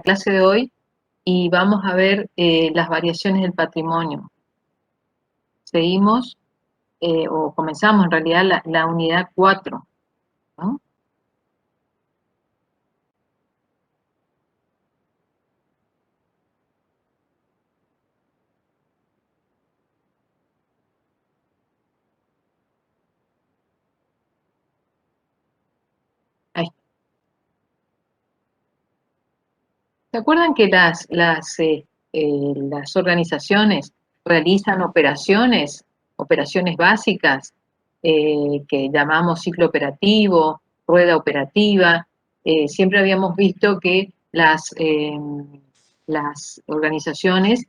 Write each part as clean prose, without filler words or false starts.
clase de hoy y vamos a ver las variaciones del patrimonio. Seguimos, o comenzamos en realidad la unidad 4, ¿no? Ahí. ¿Se acuerdan que las organizaciones realizan operaciones básicas que llamamos ciclo operativo, rueda operativa? Siempre habíamos visto que las organizaciones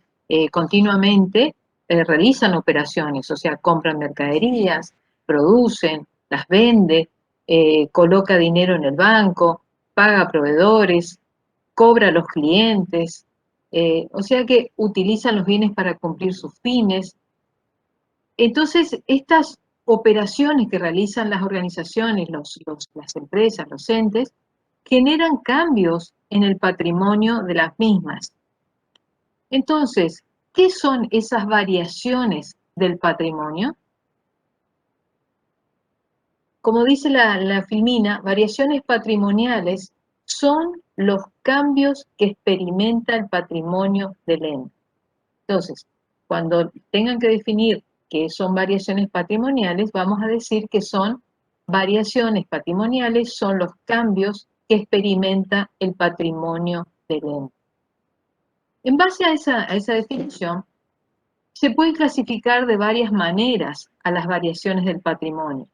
continuamente realizan operaciones, o sea, compran mercaderías, producen, las vende, coloca dinero en el banco, paga proveedores, cobra a los clientes, o sea que utilizan los bienes para cumplir sus fines. Entonces, estas operaciones que realizan las organizaciones, las empresas, los entes, generan cambios en el patrimonio de las mismas. Entonces, ¿qué son esas variaciones del patrimonio? Como dice la Filmina, variaciones patrimoniales son los cambios que experimenta el patrimonio del ente. Entonces, cuando tengan que definir qué son variaciones patrimoniales, vamos a decir que son variaciones patrimoniales, son los cambios que experimenta el patrimonio del ente. En base a esa definición, se puede clasificar de varias maneras a las variaciones del patrimonio,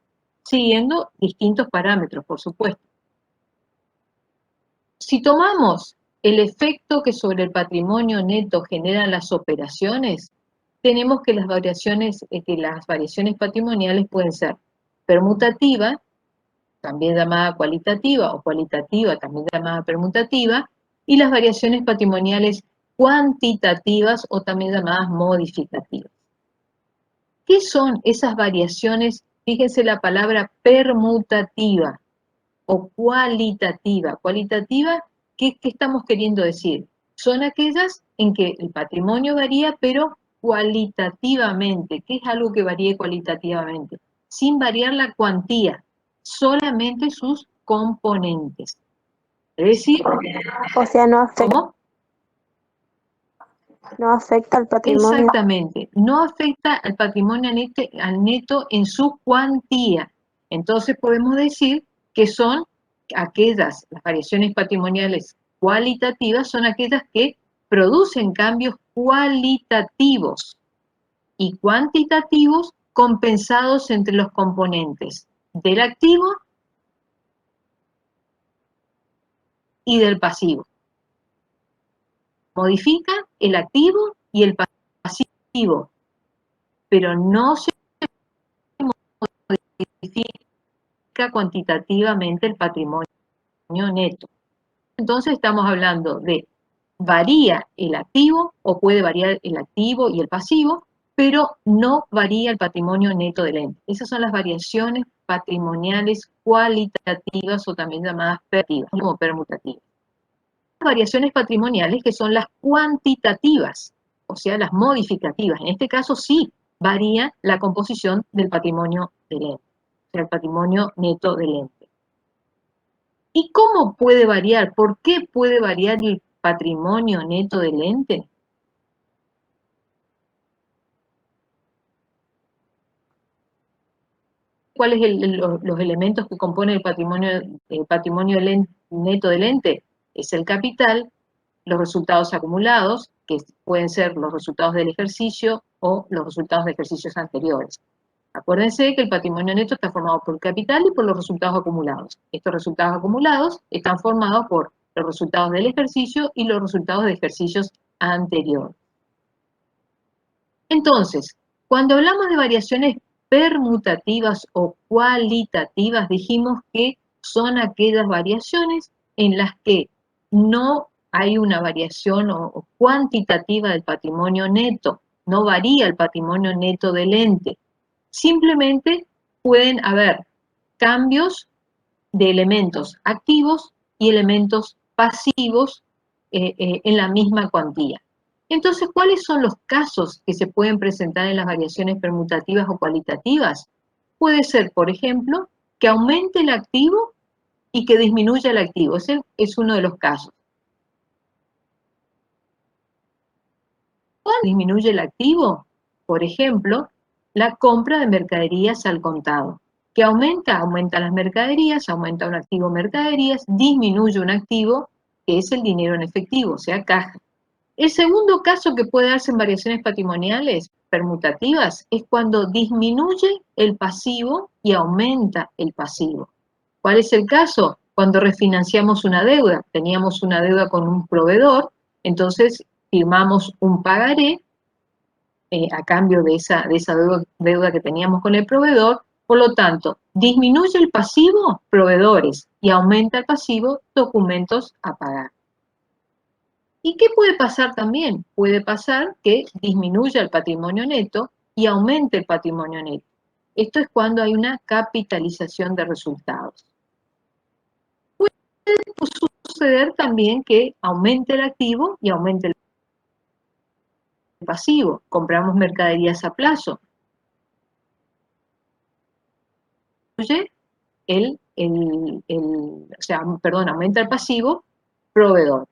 siguiendo distintos parámetros, por supuesto. Si tomamos el efecto que sobre el patrimonio neto generan las operaciones, tenemos que las variaciones patrimoniales pueden ser permutativa, también llamada cualitativa, o cualitativa, también llamada permutativa, y las variaciones patrimoniales cuantitativas o también llamadas modificativas. ¿Qué son esas variaciones? Fíjense la palabra permutativa o cualitativa. Cualitativa, ¿qué estamos queriendo decir? Son aquellas en que el patrimonio varía, pero cualitativamente. ¿Qué es algo que varíe cualitativamente? Sin variar la cuantía, solamente sus componentes. Es decir, o sea, no afecta, ¿cómo? No afecta al patrimonio. Exactamente, no afecta al patrimonio al neto en su cuantía. Entonces podemos decir que son las variaciones patrimoniales cualitativas son aquellas que producen cambios cualitativos y cuantitativos compensados entre los componentes del activo y del pasivo. Modifica el activo y el pasivo, pero no se modifica cuantitativamente el patrimonio neto. Entonces estamos hablando de varía el activo o puede variar el activo y el pasivo, pero no varía el patrimonio neto del ente. Esas son las variaciones patrimoniales cualitativas o también llamadas como permutativas. Las variaciones patrimoniales que son las cuantitativas, o sea, las modificativas. En este caso sí varía la composición del patrimonio del ente, o sea, el patrimonio neto del ente. ¿Y cómo puede variar? ¿Por qué puede variar el patrimonio neto del ente? ¿Cuáles son los elementos que componen el patrimonio neto del ente? Es el capital, los resultados acumulados, que pueden ser los resultados del ejercicio o los resultados de ejercicios anteriores. Acuérdense que el patrimonio neto está formado por el capital y por los resultados acumulados. Estos resultados acumulados están formados por los resultados del ejercicio y los resultados de ejercicios anteriores. Entonces, cuando hablamos de variaciones permutativas o cualitativas, dijimos que son aquellas variaciones en las que no hay una variación o cuantitativa del patrimonio neto, no varía el patrimonio neto del ente. Simplemente pueden haber cambios de elementos activos y elementos pasivos en la misma cuantía. Entonces, ¿cuáles son los casos que se pueden presentar en las variaciones permutativas o cualitativas? Puede ser, por ejemplo, que aumente el activo y que disminuya el activo. Ese es uno de los casos. ¿Cuándo disminuye el activo? Por ejemplo, la compra de mercaderías al contado. ¿Qué aumenta? Aumenta las mercaderías, aumenta un activo mercaderías, disminuye un activo que es el dinero en efectivo, o sea, caja. El segundo caso que puede darse en variaciones patrimoniales permutativas es cuando disminuye el pasivo y aumenta el pasivo. ¿Cuál es el caso? Cuando refinanciamos una deuda. Teníamos una deuda con un proveedor, entonces firmamos un pagaré a cambio de esa deuda que teníamos con el proveedor. Por lo tanto, disminuye el pasivo, proveedores, y aumenta el pasivo, documentos a pagar. ¿Y qué puede pasar también? Puede pasar que disminuya el patrimonio neto y aumente el patrimonio neto. Esto es cuando hay una capitalización de resultados. Puede suceder también que aumente el activo y aumente el pasivo. Compramos mercaderías a plazo. Aumenta el pasivo, proveedor.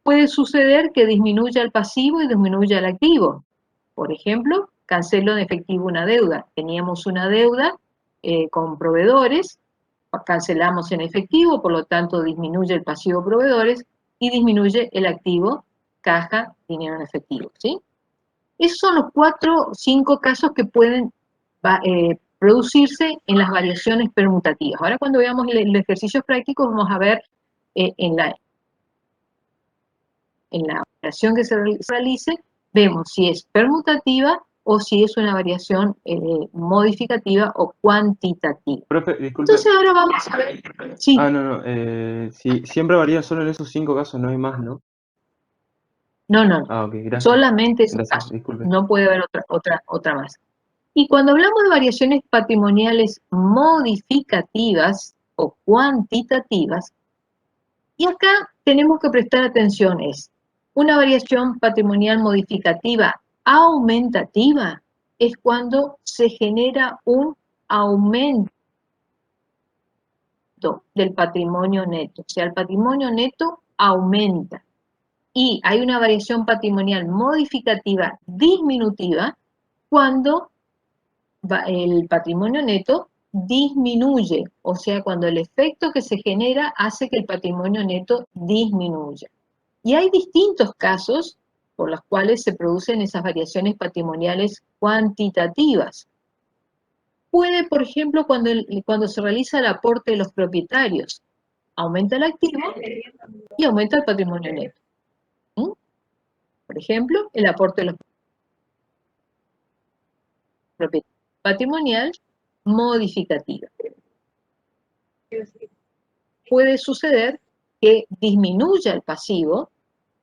Puede suceder que disminuya el pasivo y disminuya el activo. Por ejemplo, cancelo en efectivo una deuda. Teníamos una deuda con proveedores, cancelamos en efectivo, por lo tanto disminuye el pasivo proveedores y disminuye el activo caja, dinero en efectivo, ¿sí? Esos son los 4 o 5 casos que pueden producirse en las variaciones permutativas. Ahora cuando veamos los ejercicios prácticos vamos a ver en la operación que se realice, vemos si es permutativa o si es una variación modificativa o cuantitativa. Profe, disculpe. Entonces ahora vamos a ver. Sí. No, si siempre varía solo en esos 5 casos, no hay más, ¿no? No. Ok, gracias. Solamente esos Gracias, casos. disculpe. No puede haber otra más. Y cuando hablamos de variaciones patrimoniales modificativas o cuantitativas, y acá tenemos que prestar atención, es una variación patrimonial modificativa aumentativa, es cuando se genera un aumento del patrimonio neto, o sea, el patrimonio neto aumenta. Y hay una variación patrimonial modificativa disminutiva cuando el patrimonio neto disminuye, o sea, cuando el efecto que se genera hace que el patrimonio neto disminuya. Y hay distintos casos por los cuales se producen esas variaciones patrimoniales cuantitativas. Puede, por ejemplo, cuando se realiza el aporte de los propietarios, aumenta el activo y aumenta el patrimonio neto. ¿Mm? Por ejemplo, el aporte de los propietarios. Patrimonial modificativa. Puede suceder que disminuya el pasivo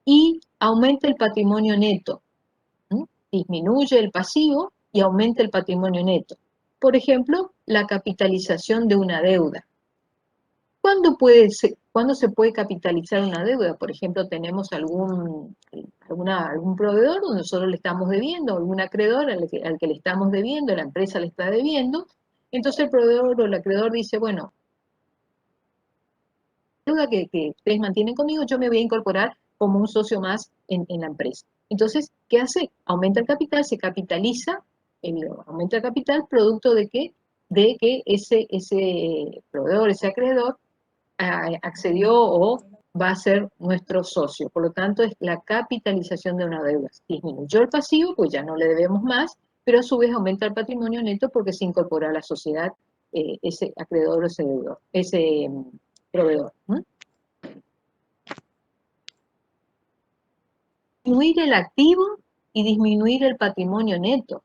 y aumente el patrimonio neto. Disminuye el pasivo y aumenta el patrimonio neto. Por ejemplo, la capitalización de una deuda. ¿Cuándo se puede capitalizar una deuda? Por ejemplo, tenemos algún proveedor donde nosotros le estamos debiendo, algún acreedor al que le estamos debiendo, la empresa le está debiendo. Entonces el proveedor o el acreedor dice, bueno, deuda que ustedes mantienen conmigo, yo me voy a incorporar como un socio más en la empresa. Entonces, ¿qué hace? Aumenta el capital, se capitaliza, aumenta el capital producto de que ese proveedor, ese acreedor, accedió o va a ser nuestro socio. Por lo tanto, es la capitalización de una deuda. Disminuyó el pasivo, pues ya no le debemos más, pero a su vez aumenta el patrimonio neto porque se incorpora a la sociedad ese acreedor o ese deudor, ese proveedor. Disminuir el activo y disminuir el patrimonio neto.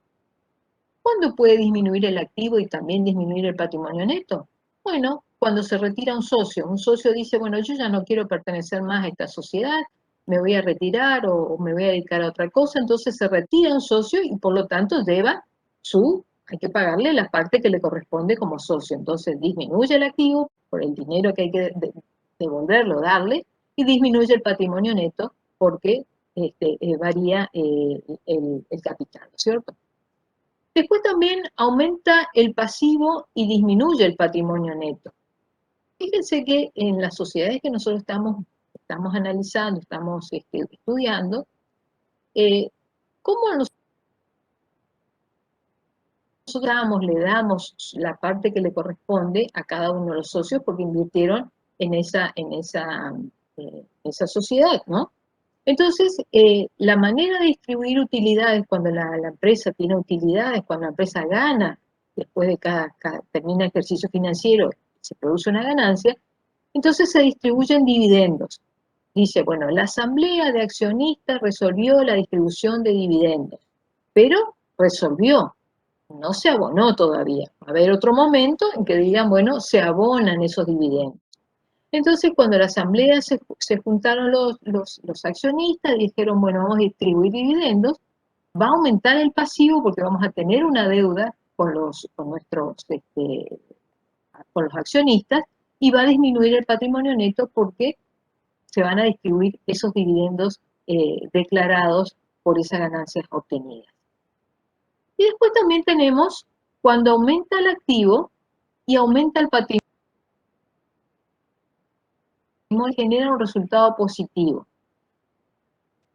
¿Cuándo puede disminuir el activo y también disminuir el patrimonio neto? Bueno, cuando se retira un socio dice, bueno, yo ya no quiero pertenecer más a esta sociedad, me voy a retirar o me voy a dedicar a otra cosa, entonces se retira un socio y por lo tanto hay que pagarle la parte que le corresponde como socio, entonces disminuye el activo por el dinero que hay que devolverlo, darle, y disminuye el patrimonio neto porque varía el capital, ¿no es cierto? Después también aumenta el pasivo y disminuye el patrimonio neto. Fíjense que en las sociedades que nosotros estamos analizando, estamos estudiando, cómo nosotros le damos la parte que le corresponde a cada uno de los socios porque invirtieron en esa sociedad, ¿no? Entonces, la manera de distribuir utilidades cuando la empresa tiene utilidades, cuando la empresa gana, después de termina el ejercicio financiero, se produce una ganancia, entonces se distribuyen dividendos. Dice, bueno, la asamblea de accionistas resolvió la distribución de dividendos, pero resolvió, no se abonó todavía. Va a haber otro momento en que digan, bueno, se abonan esos dividendos. Entonces, cuando la asamblea se juntaron los accionistas, dijeron, bueno, vamos a distribuir dividendos, va a aumentar el pasivo porque vamos a tener una deuda con los accionistas y va a disminuir el patrimonio neto porque se van a distribuir esos dividendos declarados por esas ganancias obtenidas. Y después también tenemos cuando aumenta el activo y aumenta el patrimonio, genera un resultado positivo.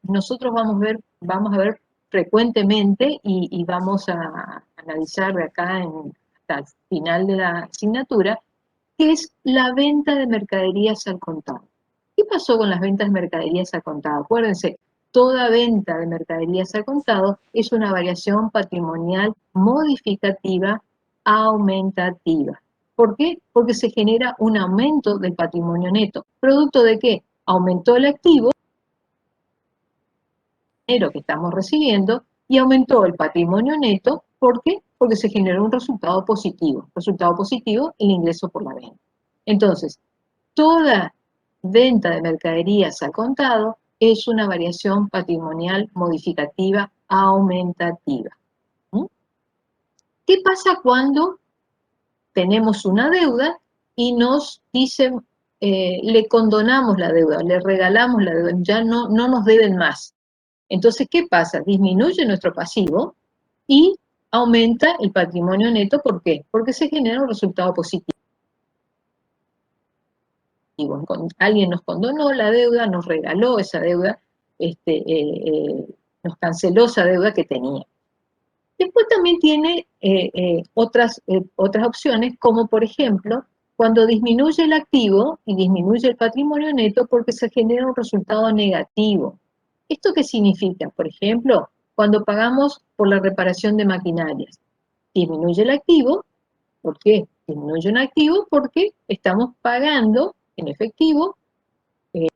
Nosotros vamos a ver frecuentemente y vamos a analizar de acá hasta el final de la asignatura, que es la venta de mercaderías al contado. ¿Qué pasó con las ventas de mercaderías al contado? Acuérdense, toda venta de mercaderías al contado es una variación patrimonial modificativa aumentativa. ¿Por qué? Porque se genera un aumento del patrimonio neto. ¿Producto de qué? Aumentó el activo, el dinero que estamos recibiendo, y aumentó el patrimonio neto. ¿Por qué? Porque se generó un resultado positivo. Resultado positivo, el ingreso por la venta. Entonces, toda venta de mercaderías al contado es una variación patrimonial modificativa aumentativa. ¿Qué pasa cuando tenemos una deuda y nos dicen, le condonamos la deuda, le regalamos la deuda, ya no nos deben más? Entonces, ¿qué pasa? Disminuye nuestro pasivo y aumenta el patrimonio neto. ¿Por qué? Porque se genera un resultado positivo. Alguien nos condonó la deuda, nos regaló esa deuda, nos canceló esa deuda que tenía. Después también tiene otras opciones, como por ejemplo, cuando disminuye el activo y disminuye el patrimonio neto porque se genera un resultado negativo. ¿Esto qué significa? Por ejemplo, cuando pagamos por la reparación de maquinarias, disminuye el activo. ¿Por qué? Disminuye un activo porque estamos pagando en efectivo de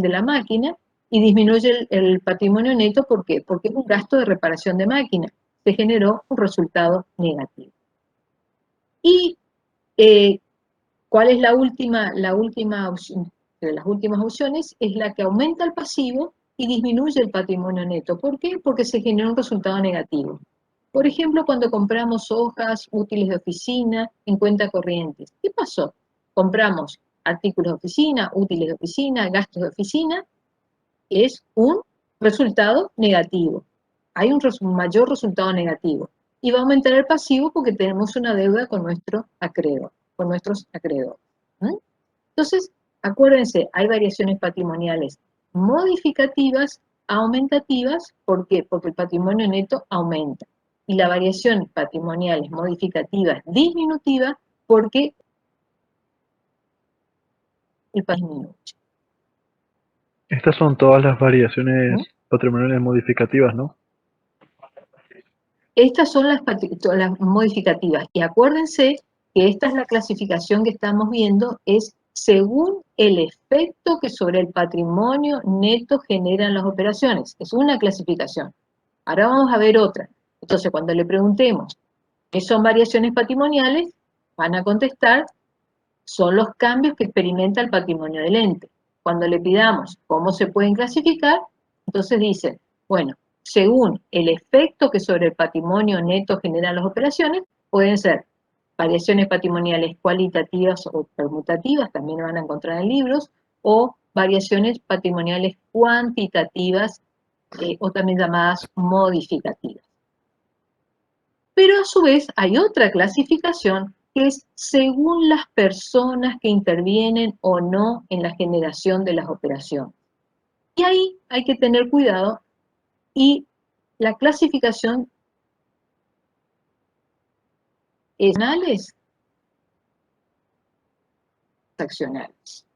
la máquina y disminuye el patrimonio neto. ¿Por qué? Porque es un gasto de reparación de máquina. Se generó un resultado negativo. ¿Y cuál es la última opción? De las últimas opciones es la que aumenta el pasivo y disminuye el patrimonio neto. ¿Por qué? Porque se generó un resultado negativo. Por ejemplo, cuando compramos hojas, útiles de oficina en cuenta corrientes. ¿Qué pasó? Compramos artículos de oficina, útiles de oficina, gastos de oficina, es un resultado negativo. Hay un mayor resultado negativo. Y va a aumentar el pasivo porque tenemos una deuda con nuestros acreedores. Entonces, acuérdense, hay variaciones patrimoniales modificativas, aumentativas. ¿Por qué? Porque el patrimonio neto aumenta. Y la variación patrimonial es modificativa, disminutiva, porque el patrimonio disminuye. Estas son todas las variaciones patrimoniales modificativas, ¿no? Estas son las modificativas. Y acuérdense que esta es la clasificación que estamos viendo, es según el efecto que sobre el patrimonio neto generan las operaciones. Es una clasificación. Ahora vamos a ver otra. Entonces, cuando le preguntemos qué son variaciones patrimoniales, van a contestar, son los cambios que experimenta el patrimonio del ente. Cuando le pidamos cómo se pueden clasificar, entonces dicen, bueno, según el efecto que sobre el patrimonio neto generan las operaciones, pueden ser variaciones patrimoniales cualitativas o permutativas, también van a encontrar en libros, o variaciones patrimoniales cuantitativas, o también llamadas modificativas. Pero a su vez hay otra clasificación que es según las personas que intervienen o no en la generación de las operaciones. Y ahí hay que tener cuidado, y la clasificación es transaccionales.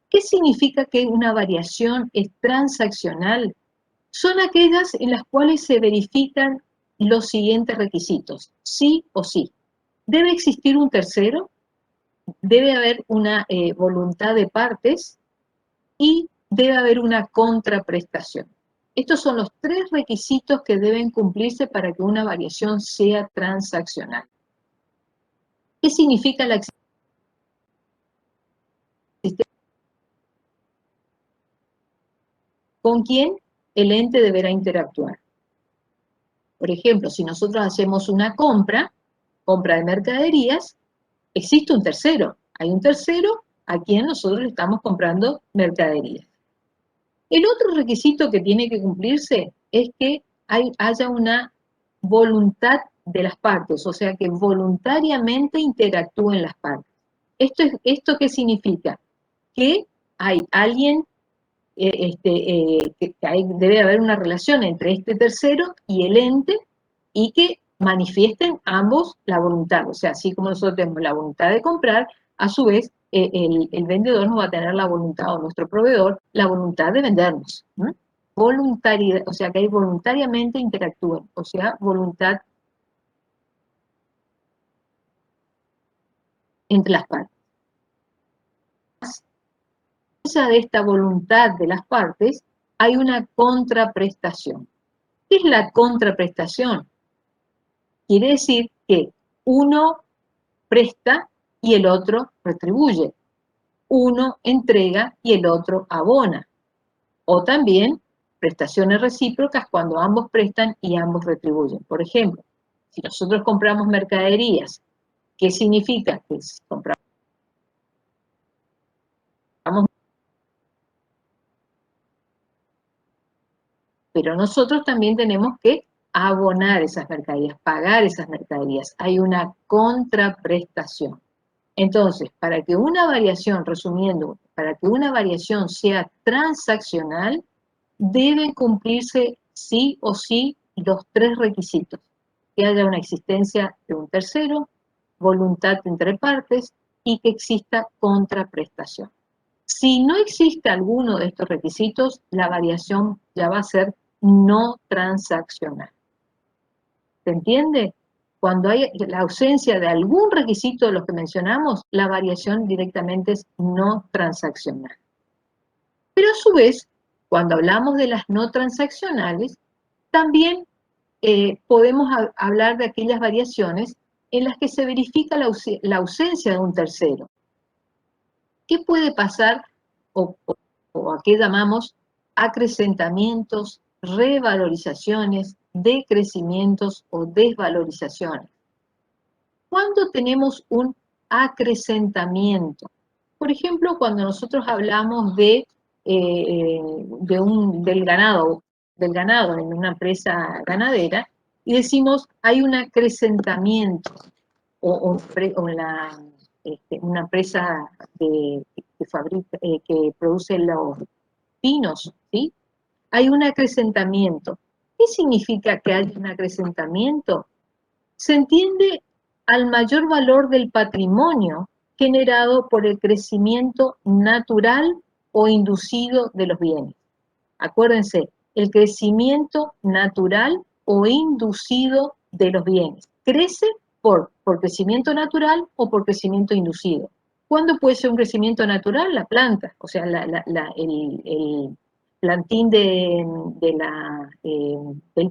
¿Qué significa que una variación es transaccional? Son aquellas en las cuales se verifican los siguientes requisitos, sí o sí. Debe existir un tercero, debe haber una voluntad de partes y debe haber una contraprestación. Estos son los 3 requisitos que deben cumplirse para que una variación sea transaccional. ¿Qué significa la existencia? ¿Con quién el ente deberá interactuar? Por ejemplo, si nosotros hacemos una compra de mercaderías, existe un tercero. Hay un tercero a quien nosotros le estamos comprando mercaderías. El otro requisito que tiene que cumplirse es que haya una voluntad de las partes, o sea, que voluntariamente interactúen las partes. ¿Esto qué significa? Que hay alguien, debe haber una relación entre este tercero y el ente, y que manifiesten ambos la voluntad. O sea, así como nosotros tenemos la voluntad de comprar, a su vez el vendedor nos va a tener la voluntad, o nuestro proveedor, la voluntad de vendernos. Voluntariedad, o sea, que ahí voluntariamente interactúen, o sea, voluntad entre las partes. De esta voluntad de las partes hay una contraprestación. ¿Qué es la contraprestación? Quiere decir que uno presta y el otro retribuye. Uno entrega y el otro abona. O también prestaciones recíprocas cuando ambos prestan y ambos retribuyen. Por ejemplo, si nosotros compramos mercaderías, ¿qué significa? Que si compramos, pero nosotros también tenemos que abonar esas mercaderías, pagar esas mercaderías. Hay una contraprestación. Entonces, para que una variación, resumiendo, para que una variación sea transaccional, deben cumplirse sí o sí los 3 requisitos: que haya una existencia de un tercero, voluntad entre partes y que exista contraprestación. Si no existe alguno de estos requisitos, la variación ya va a ser no transaccional. ¿Se entiende? Cuando hay la ausencia de algún requisito de los que mencionamos, la variación directamente es no transaccional. Pero a su vez, cuando hablamos de las no transaccionales, también podemos hablar de aquellas variaciones en las que se verifica la ausencia de un tercero. ¿Qué puede pasar o a qué llamamos acrecentamientos, revalorizaciones, decrecimientos o desvalorizaciones? ¿Cuándo tenemos un acrecentamiento? Por ejemplo, cuando nosotros hablamos del ganado en una empresa ganadera, y decimos hay un acrecentamiento, una empresa que produce los pinos, ¿sí? Hay un acrecentamiento. ¿Qué significa que hay un acrecentamiento? Se entiende al mayor valor del patrimonio generado por el crecimiento natural o inducido de los bienes. Acuérdense, el crecimiento natural o inducido de los bienes. Crece por crecimiento natural o por crecimiento inducido. ¿Cuándo puede ser un crecimiento natural? La planta, o sea, el plantín del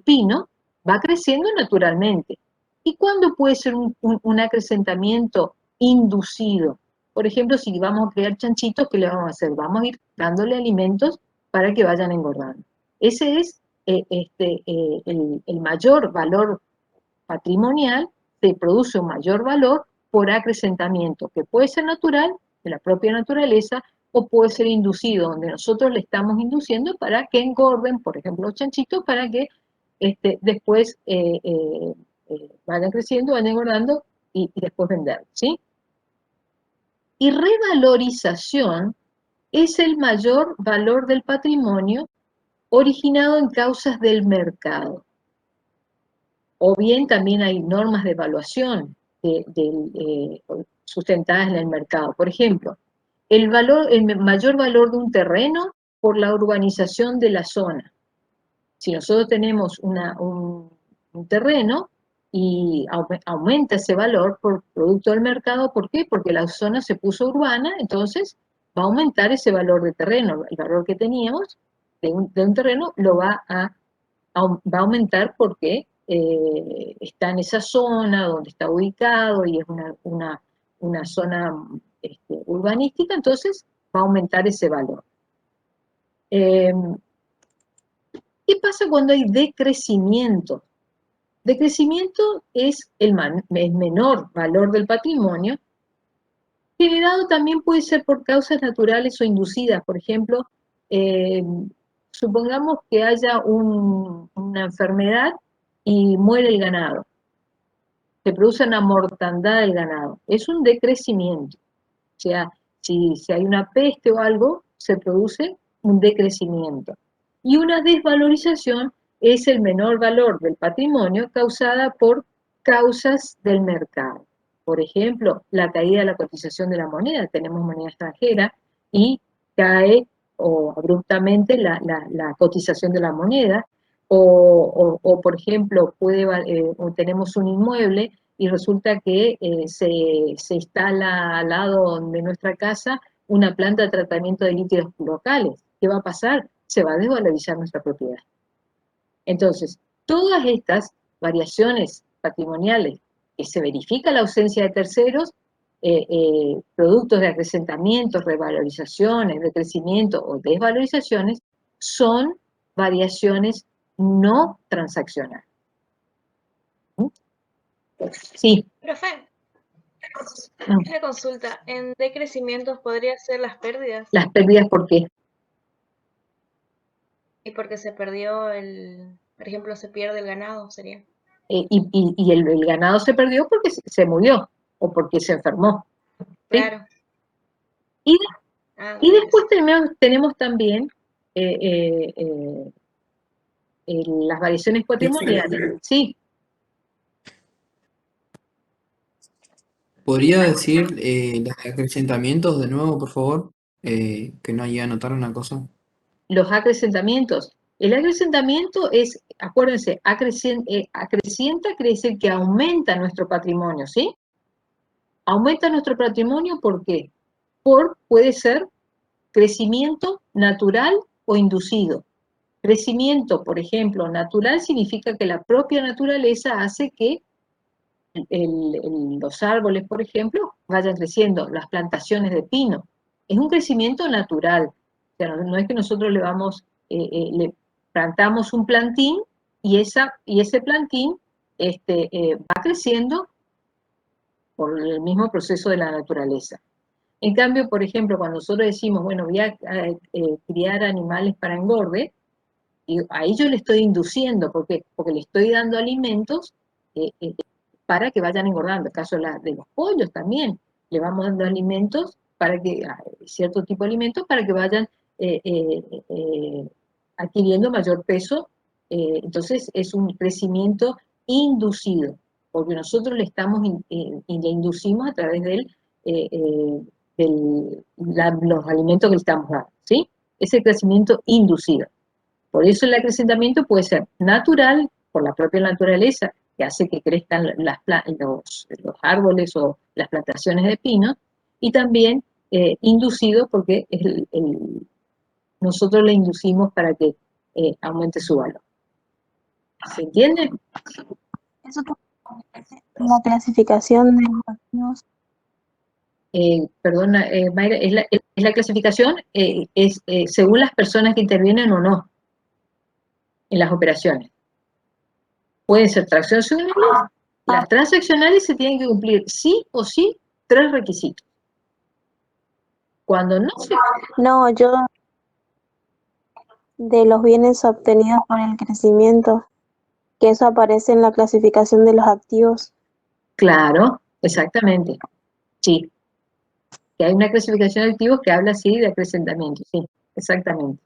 pino va creciendo naturalmente. ¿Y cuándo puede ser un acrecentamiento inducido? Por ejemplo, si vamos a crear chanchitos, ¿qué le vamos a hacer? Vamos a ir dándole alimentos para que vayan engordando. Ese es el mayor valor patrimonial. Se produce un mayor valor por acrecentamiento, que puede ser natural, de la propia naturaleza, o puede ser inducido, donde nosotros le estamos induciendo para que engorden, por ejemplo, los chanchitos, para que después vayan creciendo, vayan engordando y después vender, ¿sí? Y revalorización es el mayor valor del patrimonio originado en causas del mercado. O bien también hay normas de evaluación sustentadas en el mercado. Por ejemplo, el mayor valor de un terreno por la urbanización de la zona. Si nosotros tenemos un terreno y aumenta ese valor por producto del mercado, ¿por qué? Porque la zona se puso urbana, entonces va a aumentar ese valor de terreno. El valor que teníamos de un terreno lo va a aumentar porque está en esa zona donde está ubicado y es una zona urbanística, entonces va a aumentar ese valor. ¿Qué pasa cuando hay decrecimiento? Decrecimiento es el menor valor del patrimonio, generado también puede ser por causas naturales o inducidas. Por ejemplo, supongamos que haya una enfermedad y muere el ganado. Se produce una mortandad del ganado. Es un decrecimiento. O sea, si hay una peste o algo, se produce un decrecimiento. Y una desvalorización es el menor valor del patrimonio causada por causas del mercado. Por ejemplo, la caída de la cotización de la moneda. Tenemos moneda extranjera y cae abruptamente la cotización de la moneda. O por ejemplo, tenemos un inmueble y resulta que se instala al lado de nuestra casa una planta de tratamiento de líquidos locales. ¿Qué va a pasar? Se va a desvalorizar nuestra propiedad. Entonces, todas estas variaciones patrimoniales que se verifica la ausencia de terceros, productos de acrecentamientos, revalorizaciones, decrecimiento o desvalorizaciones, son variaciones no transaccionales. Sí. Profe, una consulta. ¿En decrecimientos podría ser las pérdidas? ¿Las pérdidas por qué? Y porque se perdió por ejemplo, se pierde el ganado, sería. Y el ganado se perdió porque se murió o porque se enfermó. ¿Sí? Claro. Y después tenemos también las variaciones patrimoniales. Sí. ¿Podría decir los acrecentamientos de nuevo, por favor? Que no llegué a anotar una cosa. Los acrecentamientos. El acrecentamiento es, acuérdense, acrecienta quiere decir que aumenta nuestro patrimonio, ¿sí? Aumenta nuestro patrimonio, ¿por qué? Puede ser crecimiento natural o inducido. Crecimiento, por ejemplo, natural significa que la propia naturaleza hace que los árboles, por ejemplo, vayan creciendo, las plantaciones de pino. Es un crecimiento natural. O sea, no es que nosotros le plantamos un plantín y ese plantín va creciendo por el mismo proceso de la naturaleza. En cambio, por ejemplo, cuando nosotros decimos, bueno, voy a criar animales para engorde, y ahí yo le estoy induciendo, porque le estoy dando alimentos para que vayan engordando. En el caso de los pollos también, le vamos dando alimentos cierto tipo de alimentos para que vayan adquiriendo mayor peso. Entonces es un crecimiento inducido, porque nosotros le inducimos a través los alimentos que le estamos dando, ¿sí? Ese crecimiento inducido. Por eso el acrecentamiento puede ser natural, por la propia naturaleza, que hace que crezcan los árboles o las plantaciones de pino, y también inducido porque nosotros le inducimos para que aumente su valor. ¿Se entiende? Eso la clasificación de los activos. Perdona, Mayra, es la clasificación según las personas que intervienen o no en las operaciones. Pueden ser transaccionales Las transaccionales se tienen que cumplir sí o sí 3 requisitos. Cuando no se... No, yo de los bienes obtenidos por el crecimiento, que eso aparece en la clasificación de los activos. Claro, exactamente. Sí. Que hay una clasificación de activos que habla así de acrecentamiento. Sí, exactamente.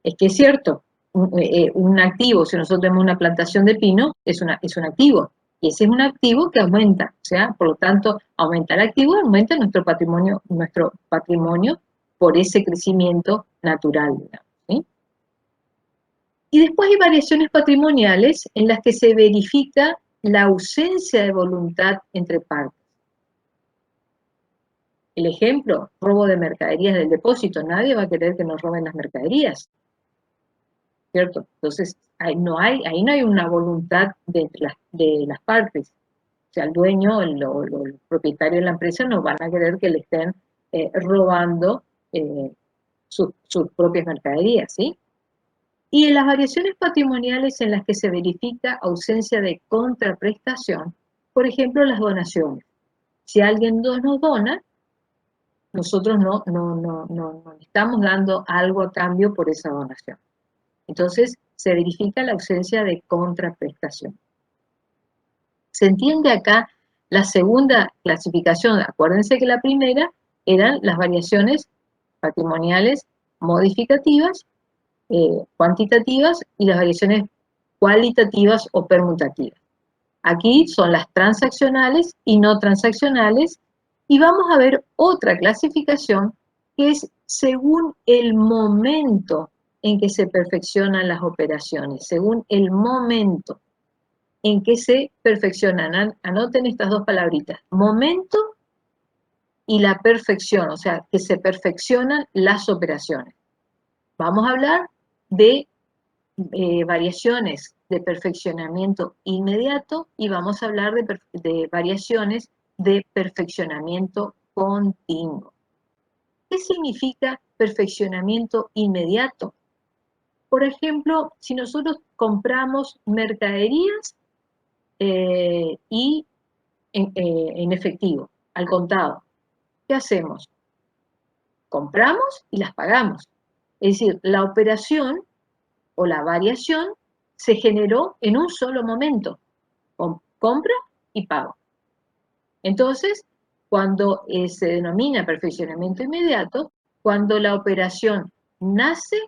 Es que es cierto. Un activo, si nosotros tenemos una plantación de pino, es un activo. Y ese es un activo que aumenta. O sea, por lo tanto, aumenta el activo, aumenta nuestro patrimonio por ese crecimiento natural, digamos, ¿sí? Y después hay variaciones patrimoniales en las que se verifica la ausencia de voluntad entre partes. El ejemplo, robo de mercaderías del depósito. Nadie va a querer que nos roben las mercaderías, ¿cierto? Entonces, ahí no hay una voluntad de las partes. O sea, el dueño, el propietario de la empresa no van a querer que le estén robando sus propias mercaderías, ¿sí? Y en las variaciones patrimoniales en las que se verifica ausencia de contraprestación, por ejemplo, las donaciones. Si alguien nos dona, nosotros no estamos dando algo a cambio por esa donación. Entonces, se verifica la ausencia de contraprestación. Se entiende acá la segunda clasificación. Acuérdense que la primera eran las variaciones patrimoniales modificativas, cuantitativas, y las variaciones cualitativas o permutativas. Aquí son las transaccionales y no transaccionales, y vamos a ver otra clasificación que es según el momento en que se perfeccionan las operaciones, según el momento en que se perfeccionan. Anoten estas dos palabritas, momento y la perfección, o sea, que se perfeccionan las operaciones. Vamos a hablar de variaciones de perfeccionamiento inmediato y vamos a hablar de variaciones de perfeccionamiento continuo. ¿Qué significa perfeccionamiento inmediato? Por ejemplo, si nosotros compramos mercaderías y en efectivo, al contado, ¿qué hacemos? Compramos y las pagamos. Es decir, la operación o la variación se generó en un solo momento, compra y pago. Entonces, cuando se denomina perfeccionamiento inmediato, cuando la operación nace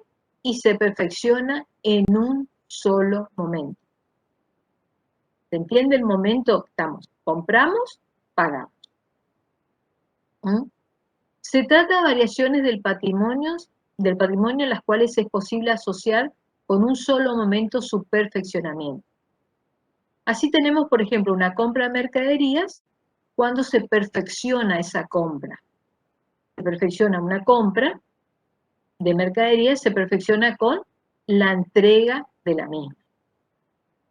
y se perfecciona en un solo momento. ¿Se entiende el momento que estamos? Compramos, pagamos. Se trata de variaciones del patrimonio en las cuales es posible asociar con un solo momento su perfeccionamiento. Así tenemos, por ejemplo, una compra de mercaderías cuando se perfecciona esa compra. Se perfecciona una compra de mercaderías, se perfecciona con la entrega de la misma.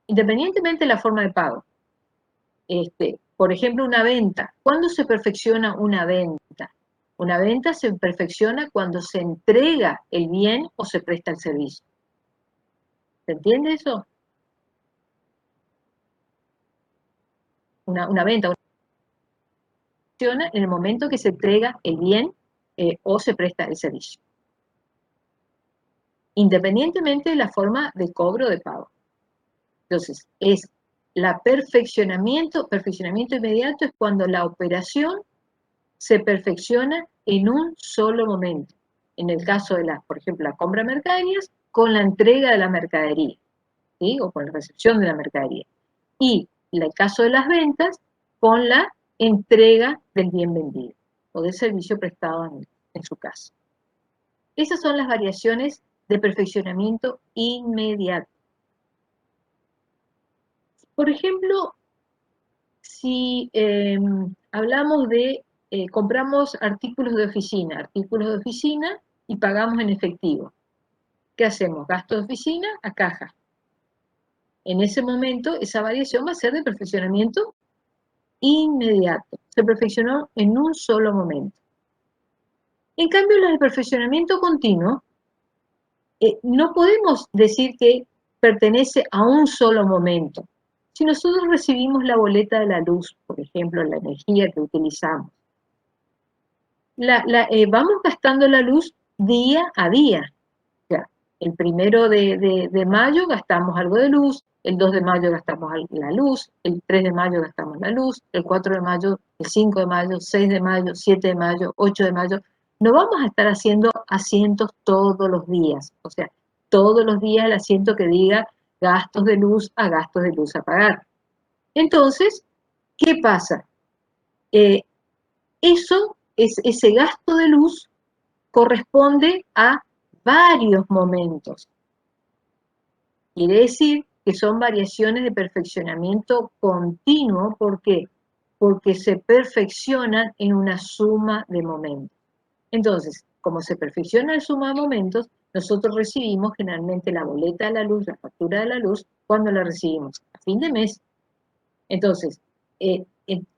Independientemente de la forma de pago. Por ejemplo, una venta. ¿Cuándo se perfecciona una venta? Una venta se perfecciona cuando se entrega el bien o se presta el servicio. ¿Se entiende eso? Una venta funciona en el momento que se entrega el bien o se presta el servicio. Independientemente de la forma de cobro de pago. Entonces, es la perfeccionamiento inmediato es cuando la operación se perfecciona en un solo momento. En el caso de por ejemplo, la compra de mercaderías, con la entrega de la mercadería, ¿sí? O con la recepción de la mercadería. Y en el caso de las ventas, con la entrega del bien vendido o del servicio prestado en su caso. Esas son las variaciones de perfeccionamiento inmediato. Por ejemplo, si hablamos de compramos artículos de oficina y pagamos en efectivo. ¿Qué hacemos? Gasto de oficina a caja. En ese momento, esa variación va a ser de perfeccionamiento inmediato. Se perfeccionó en un solo momento. En cambio, las de perfeccionamiento continuo, no podemos decir que pertenece a un solo momento, Si nosotros recibimos la boleta de la luz, por ejemplo, la energía que utilizamos, vamos gastando la luz día a día. O sea, el 1 de mayo gastamos algo de luz, el 2 de mayo gastamos la luz, el 3 de mayo gastamos la luz, el 4 de mayo, el 5 de mayo, 6 de mayo, 7 de mayo, 8 de mayo. No vamos a estar haciendo asientos todos los días. O sea, todos los días el asiento que diga gastos de luz a gastos de luz a pagar. Entonces, ¿qué pasa? Ese gasto de luz corresponde a varios momentos. Quiere decir que son variaciones de perfeccionamiento continuo. ¿Por qué? Porque se perfeccionan en una suma de momentos. Entonces, como se perfecciona en suma de momentos, nosotros recibimos generalmente la boleta de la luz, la factura de la luz, cuando la recibimos a fin de mes. Entonces,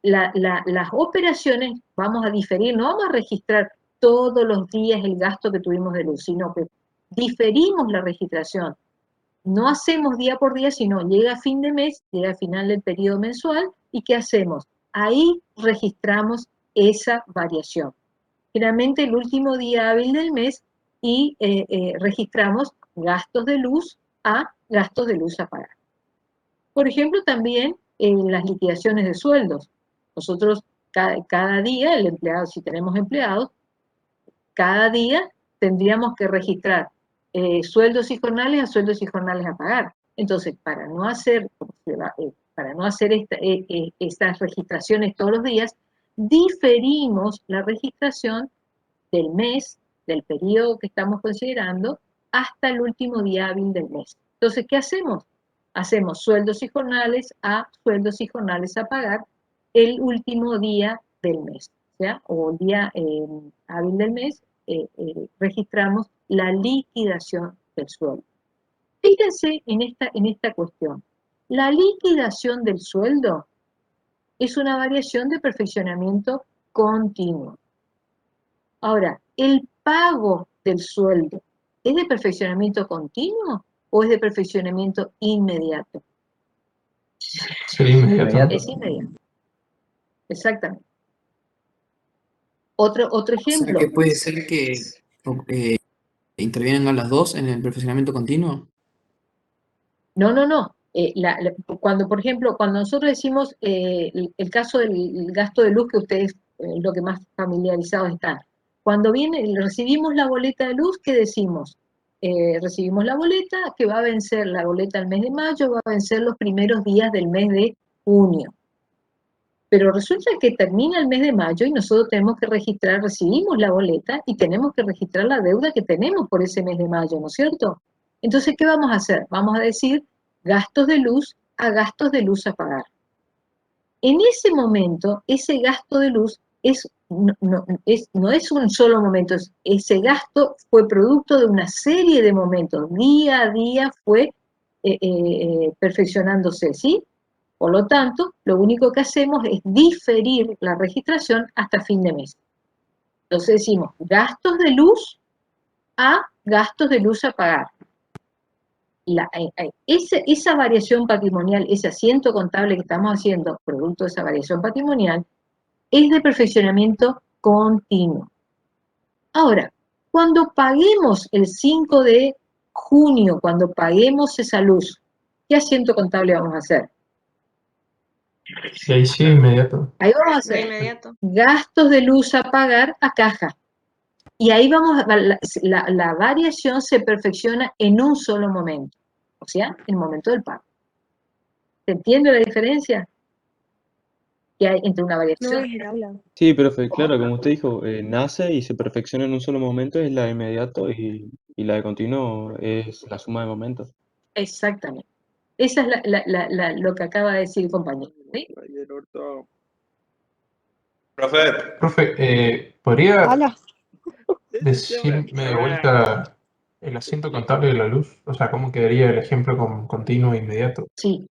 las operaciones vamos a diferir, no vamos a registrar todos los días el gasto que tuvimos de luz, sino que diferimos la registración. No hacemos día por día, sino llega a fin de mes, llega al final del periodo mensual, ¿y qué hacemos? Ahí registramos esa variación. Generalmente el último día hábil del mes y registramos gastos de luz a gastos de luz a pagar. Por ejemplo, también en las liquidaciones de sueldos. Nosotros cada día, el empleado, si tenemos empleados, cada día tendríamos que registrar sueldos y jornales a sueldos y jornales a pagar. Entonces, para no hacer estas registraciones todos los días, diferimos la registración del mes, del periodo que estamos considerando, hasta el último día hábil del mes. Entonces, ¿qué hacemos? Hacemos sueldos y jornales a sueldos y jornales a pagar el último día del mes, ¿ya? O el día hábil del mes, registramos la liquidación del sueldo. Fíjense en esta cuestión. La liquidación del sueldo es una variación de perfeccionamiento continuo. Ahora, ¿el pago del sueldo es de perfeccionamiento continuo o es de perfeccionamiento inmediato? Sería inmediato. Es inmediato. Exactamente. Otro O sea ejemplo. que puede ser que intervienen las dos en el perfeccionamiento continuo. No. Cuando, por ejemplo, cuando nosotros decimos el caso del gasto de luz, que ustedes lo que más familiarizados están. Cuando recibimos la boleta de luz, ¿qué decimos? Recibimos la boleta, que va a vencer la boleta el mes de mayo, va a vencer los primeros días del mes de junio. Pero resulta que termina el mes de mayo y nosotros tenemos que registrar, recibimos la boleta y tenemos que registrar la deuda que tenemos por ese mes de mayo, ¿no es cierto? Entonces, ¿qué vamos a hacer? Vamos a decir gastos de luz a gastos de luz a pagar. En ese momento, ese gasto de luz no es un solo momento, ese gasto fue producto de una serie de momentos, día a día fue perfeccionándose, ¿sí? Por lo tanto, lo único que hacemos es diferir la registración hasta fin de mes. Entonces decimos gastos de luz a gastos de luz a pagar. Esa variación patrimonial, ese asiento contable que estamos haciendo, producto de esa variación patrimonial, es de perfeccionamiento continuo. Ahora, cuando paguemos el 5 de junio, cuando paguemos esa luz, ¿qué asiento contable vamos a hacer? Sí, ahí sí, inmediato. Ahí vamos a De hacer inmediato. gastos de luz a pagar a caja. Y ahí la variación se perfecciona en un solo momento, o sea, en el momento del pago. ¿Se entiende la diferencia que hay entre una variación? Sí, profe, claro, como usted dijo, nace y se perfecciona en un solo momento, es la de inmediato y la de continuo es la suma de momentos. Exactamente. Esa es lo que acaba de decir el compañero, ¿sí? Profe, ¿podría decirme de vuelta el asiento contable de la luz? O sea, ¿cómo quedaría el ejemplo con continuo e inmediato? Sí.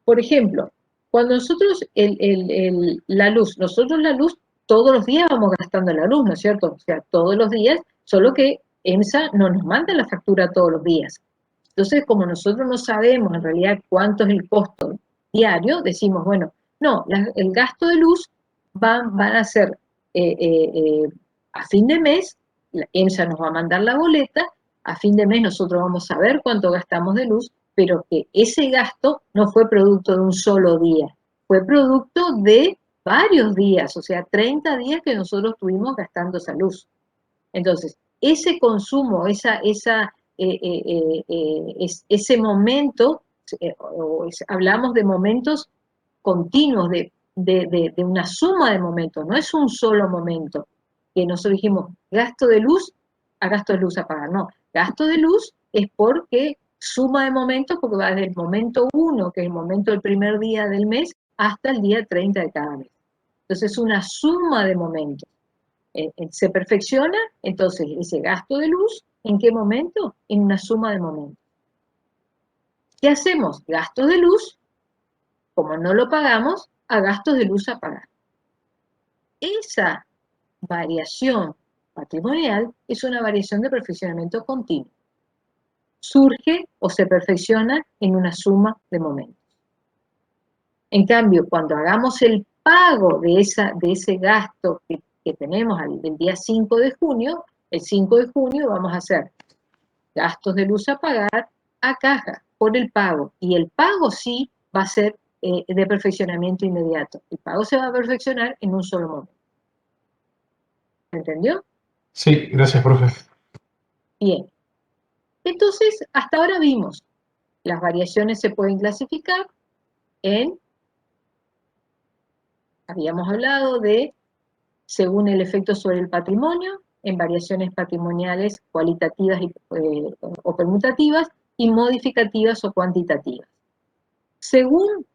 Por ejemplo, cuando nosotros la luz todos los días vamos gastando la luz, ¿no es cierto? O sea, todos los días, solo que EMSA no nos manda la factura todos los días. Entonces, como nosotros no sabemos en realidad cuánto es el costo diario, decimos, bueno, no, el gasto de luz van a ser a fin de mes, la EMSA nos va a mandar la boleta, a fin de mes nosotros vamos a ver cuánto gastamos de luz, pero que ese gasto no fue producto de un solo día, fue producto de varios días, o sea, 30 días que nosotros estuvimos gastando esa luz. Entonces, ese consumo, ese momento, hablamos de momentos continuos, de una suma de momentos, no es un solo momento, que nosotros dijimos gasto de luz a gasto de luz a pagar, no, gasto de luz es porque suma de momentos, porque va desde el momento 1, que es el momento del primer día del mes, hasta el día 30 de cada mes. Entonces es una suma de momentos. Se perfecciona, entonces, ese gasto de luz, ¿en qué momento? En una suma de momentos. ¿Qué hacemos? Gastos de luz, como no lo pagamos, a gastos de luz a pagar. Esa variación patrimonial es una variación de perfeccionamiento continuo. Surge o se perfecciona en una suma de momentos. En cambio, cuando hagamos el pago de ese gasto que tenemos el día 5 de junio, el 5 de junio vamos a hacer gastos de luz a pagar a caja por el pago. Y el pago sí va a ser de perfeccionamiento inmediato. El pago se va a perfeccionar en un solo momento. ¿Entendió? Sí, gracias, profe. Bien. Entonces, hasta ahora vimos, las variaciones se pueden clasificar en, habíamos hablado de, según el efecto sobre el patrimonio, en variaciones patrimoniales cualitativas o permutativas, y modificativas o cuantitativas. Según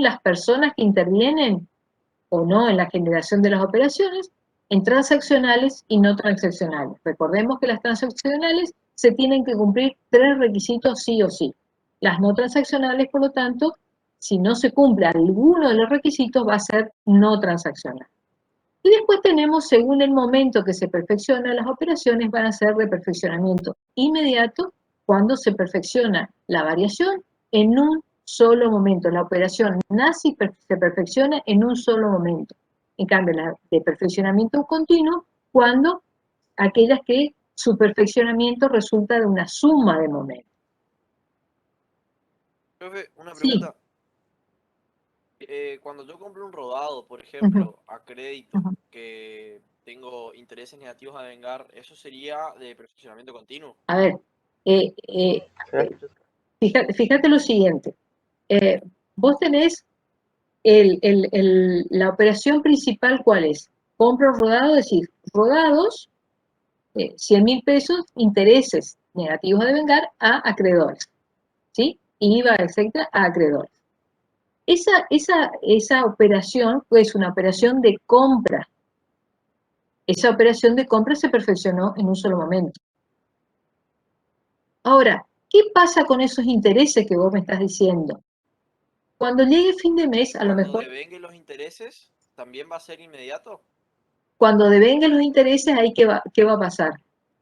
las personas que intervienen o no en la generación de las operaciones, en transaccionales y no transaccionales. Recordemos que las transaccionales se tienen que cumplir 3 requisitos sí o sí. Las no transaccionales, por lo tanto, si no se cumple alguno de los requisitos, va a ser no transaccional. Y después tenemos, según el momento que se perfeccionan las operaciones, van a ser de perfeccionamiento inmediato cuando se perfecciona la variación en un solo momento. La operación nace y se perfecciona en un solo momento. En cambio, la de perfeccionamiento continuo, cuando aquellas que su perfeccionamiento resulta de una suma de momentos. Profe, una Sí. pregunta. Cuando yo compro un rodado, por ejemplo, a crédito, que tengo intereses negativos a devengar, ¿eso sería de perfeccionamiento continuo? A ver, fíjate lo siguiente. Vos tenés la operación principal, ¿cuál es? Compro rodado, es decir, rodados, 100.000 pesos, intereses negativos a devengar a acreedores, ¿sí? IVA, etcétera, a acreedores. Esa operación es una operación de compra. Esa operación de compra se perfeccionó en un solo momento. Ahora, ¿qué pasa con esos intereses que vos me estás diciendo? Cuando llegue fin de mes, a lo mejor... Cuando devengue los intereses, ¿también va a ser inmediato? Cuando devenguen los intereses, ¿ahí qué va a pasar?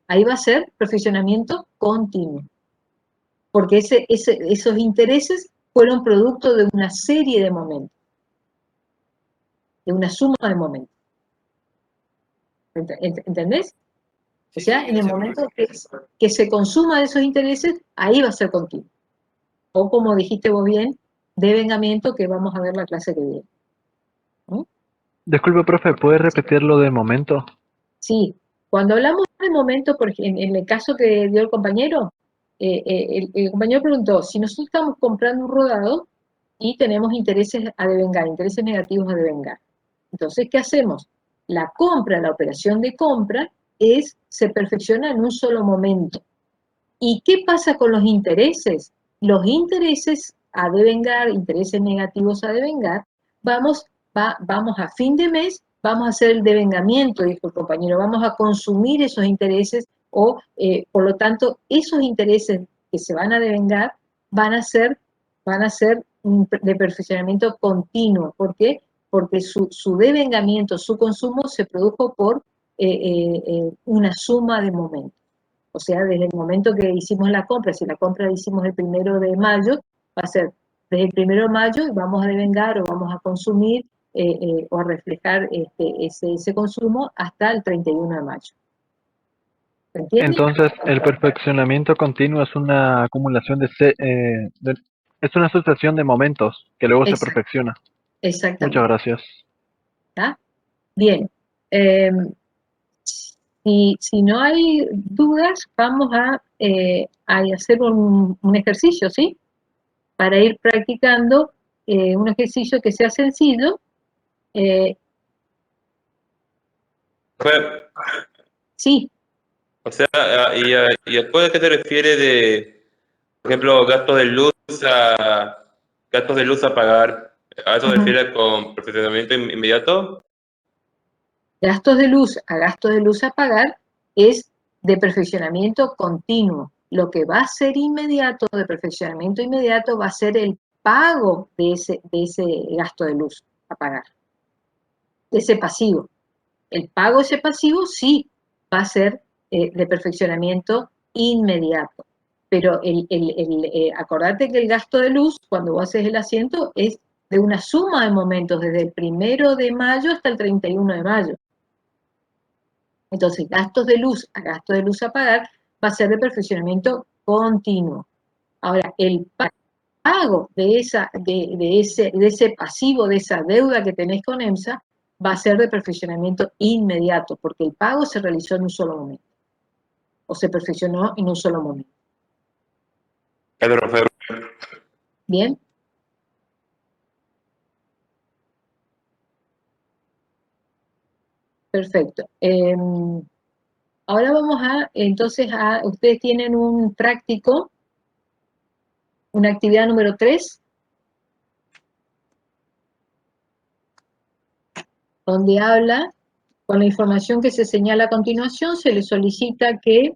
Ahí va a ser perfeccionamiento continuo. Porque esos intereses fueron producto de una serie de momentos. De una suma de momentos. ¿Entendés? O sea, en el momento que se consuma de esos intereses, ahí va a ser continuo. O como dijiste vos bien, devengamiento, que vamos a ver la clase que viene. Disculpe, profe, ¿puede repetirlo de momento? Sí, cuando hablamos de momento, en el caso que dio el compañero, el compañero preguntó, si nosotros estamos comprando un rodado y tenemos intereses a devengar, intereses negativos a devengar. Entonces, ¿qué hacemos? La compra, la operación de compra, se perfecciona en un solo momento. ¿Y qué pasa con los intereses? Los intereses a devengar, intereses negativos a devengar, vamos a fin de mes, vamos a hacer el devengamiento, dijo el compañero, vamos a consumir esos intereses o, por lo tanto, esos intereses que se van a devengar van a ser de perfeccionamiento continuo. ¿Por qué? Porque su devengamiento, su consumo se produjo por una suma de momentos. O sea, desde el momento que hicimos la compra, si la compra la hicimos el 1 de mayo, va a ser desde el 1 de mayo y vamos a devengar o vamos a consumir o a reflejar ese consumo hasta el 31 de mayo. ¿Se entiende? Entonces, el perfeccionamiento continuo es una acumulación es una sucesión de momentos que luego se Exacto. perfecciona. Exactamente. Muchas gracias. ¿Está? Bien. Si no hay dudas, vamos a hacer un ejercicio, ¿sí? Para ir practicando un ejercicio que sea sencillo. Sí. O sea, ¿y después de qué te refieres de, por ejemplo, gastos de luz a pagar? ¿A eso se refiere con perfeccionamiento inmediato? Gastos de luz a gastos de luz a pagar es de perfeccionamiento continuo. Lo que va a ser inmediato, de perfeccionamiento inmediato, va a ser el pago de ese gasto de luz a pagar, de ese pasivo. El pago de ese pasivo sí va a ser de perfeccionamiento inmediato. Pero acordate que el gasto de luz, cuando vos haces el asiento, es de una suma de momentos, desde el 1 de mayo hasta el 31 de mayo. Entonces, gastos de luz a gasto de luz a pagar va a ser de perfeccionamiento continuo. Ahora, el pago de ese pasivo, de esa deuda que tenés con EMSA, va a ser de perfeccionamiento inmediato, porque el pago se realizó en un solo momento, o se perfeccionó en un solo momento. ¿Bien? Perfecto. Ahora vamos entonces ustedes tienen un práctico, una actividad número 3, donde habla, con la información que se señala a continuación, se le solicita que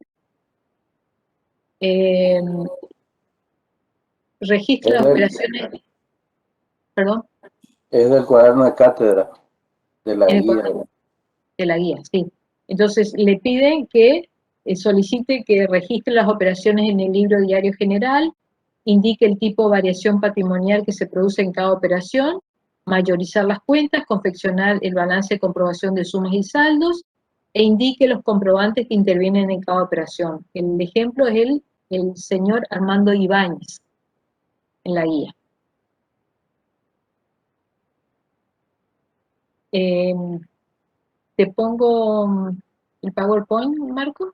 registre las operaciones, perdón. Es del cuaderno de cátedra, de la guía. De la guía, sí. Entonces le piden que solicite que registre las operaciones en el libro diario general, indique el tipo de variación patrimonial que se produce en cada operación, mayorizar las cuentas, confeccionar el balance de comprobación de sumas y saldos, e indique los comprobantes que intervienen en cada operación. El ejemplo es el señor Armando Ibáñez, en la guía. Te pongo el PowerPoint, Marco.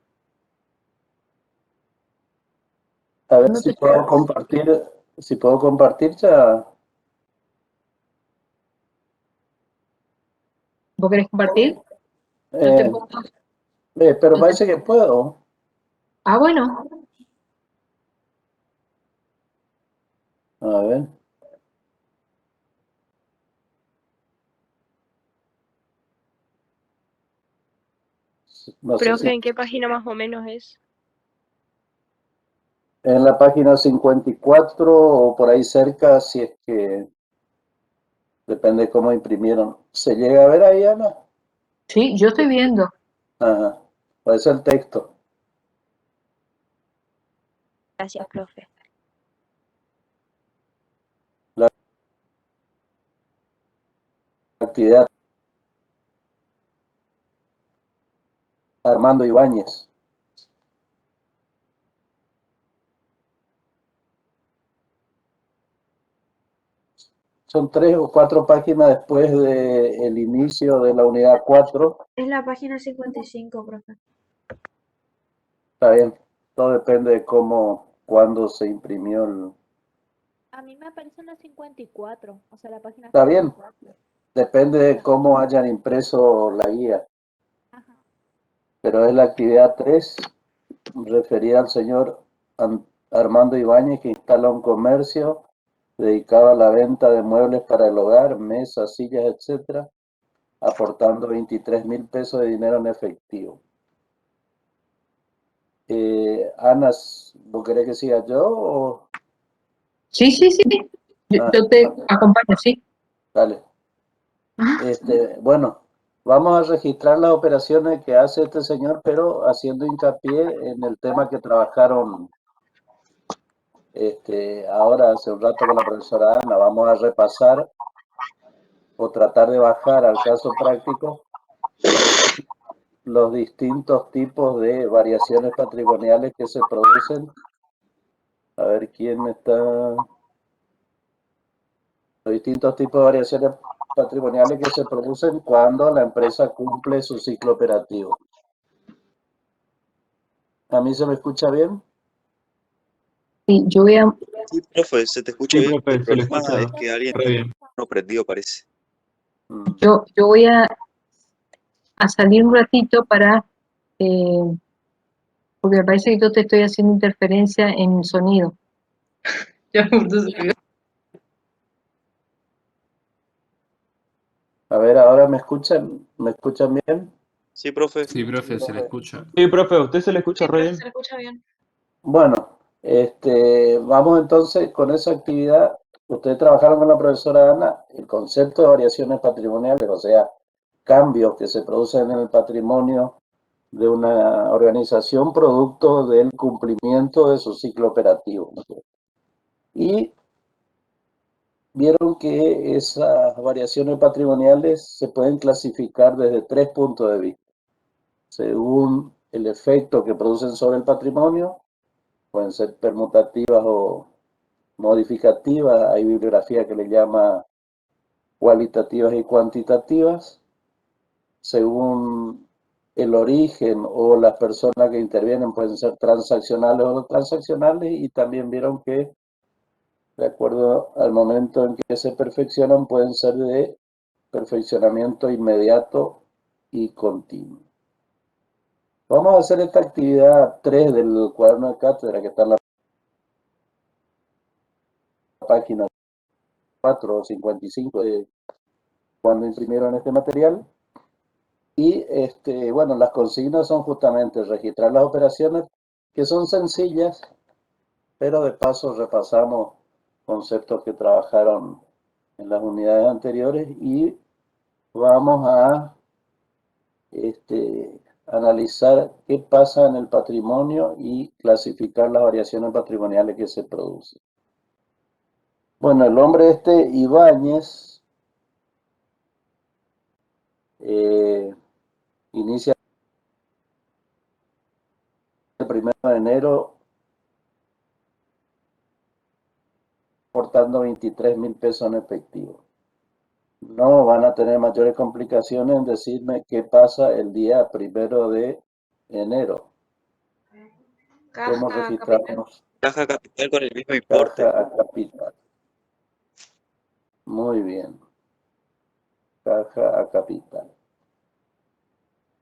A ver si puedo compartir ya. ¿Vos querés compartir? Pero parece que puedo. Ah, bueno. A ver. No sé si... ¿en qué página más o menos es? En la página 54 o por ahí cerca, si es que depende de cómo imprimieron. ¿Se llega a ver ahí, Ana? Sí, yo estoy viendo. Ajá, parece el texto. Gracias, profe. La actividad Armando Ibáñez. Son 3 o 4 páginas después del inicio de la unidad 4. Es la página 55, profe. Está bien, todo depende de cuándo se imprimió el... A mí me aparece en la 54, o sea, la página... Está bien, depende de cómo hayan impreso la guía. Ajá. Pero es la actividad 3, referida al señor Armando Ibáñez, que instala un comercio dedicado a la venta de muebles para el hogar, mesas, sillas, etcétera, aportando 23,000 pesos de dinero en efectivo. Ana, ¿vos querés que siga yo o...? Sí. Yo te acompaño, sí. Dale. Bueno, vamos a registrar las operaciones que hace este señor, pero haciendo hincapié en el tema que trabajaron ahora hace un rato con la profesora Ana vamos a repasar o tratar de bajar al caso práctico los distintos tipos de variaciones patrimoniales que se producen. A ver quién está. Los distintos tipos de variaciones patrimoniales que se producen cuando la empresa cumple su ciclo operativo. ¿A mí se me escucha bien? Sí, yo voy a... Sí, profe, se te escucha Sí, bien. profe, El se le problema escucha es que alguien re bien. no prendió, parece. Yo voy a salir un ratito para... porque me parece que yo te estoy haciendo interferencia en el sonido. A ver, ¿ahora me escuchan? ¿Me escuchan bien? Sí, profe. Sí, profe, se le escucha. Sí, profe, a usted se le escucha Sí, re profe, bien. se le escucha bien. Bueno, vamos entonces con esa actividad. Ustedes trabajaron con la profesora Ana el concepto de variaciones patrimoniales, o sea, cambios que se producen en el patrimonio de una organización producto del cumplimiento de su ciclo operativo, ¿no? Y vieron que esas variaciones patrimoniales se pueden clasificar desde 3 puntos de vista, según el efecto que producen sobre el patrimonio, pueden ser permutativas o modificativas, hay bibliografía que le llama cualitativas y cuantitativas, según el origen o las personas que intervienen pueden ser transaccionales o no transaccionales, y también vieron que de acuerdo al momento en que se perfeccionan pueden ser de perfeccionamiento inmediato y continuo. Vamos a hacer esta actividad 3 del cuaderno de cátedra que está en la página 4 o 55 de cuando imprimieron este material. Y bueno, las consignas son justamente registrar las operaciones que son sencillas, pero de paso repasamos conceptos que trabajaron en las unidades anteriores y vamos a analizar qué pasa en el patrimonio y clasificar las variaciones patrimoniales que se producen. Bueno, el hombre Ibáñez inicia el 1 de enero aportando 23.000 pesos en efectivo. No van a tener mayores complicaciones en decirme qué pasa el día 1 de enero. ¿Cómo registramos? Caja capital con el mismo importe. Caja a capital. Muy bien. Caja a capital.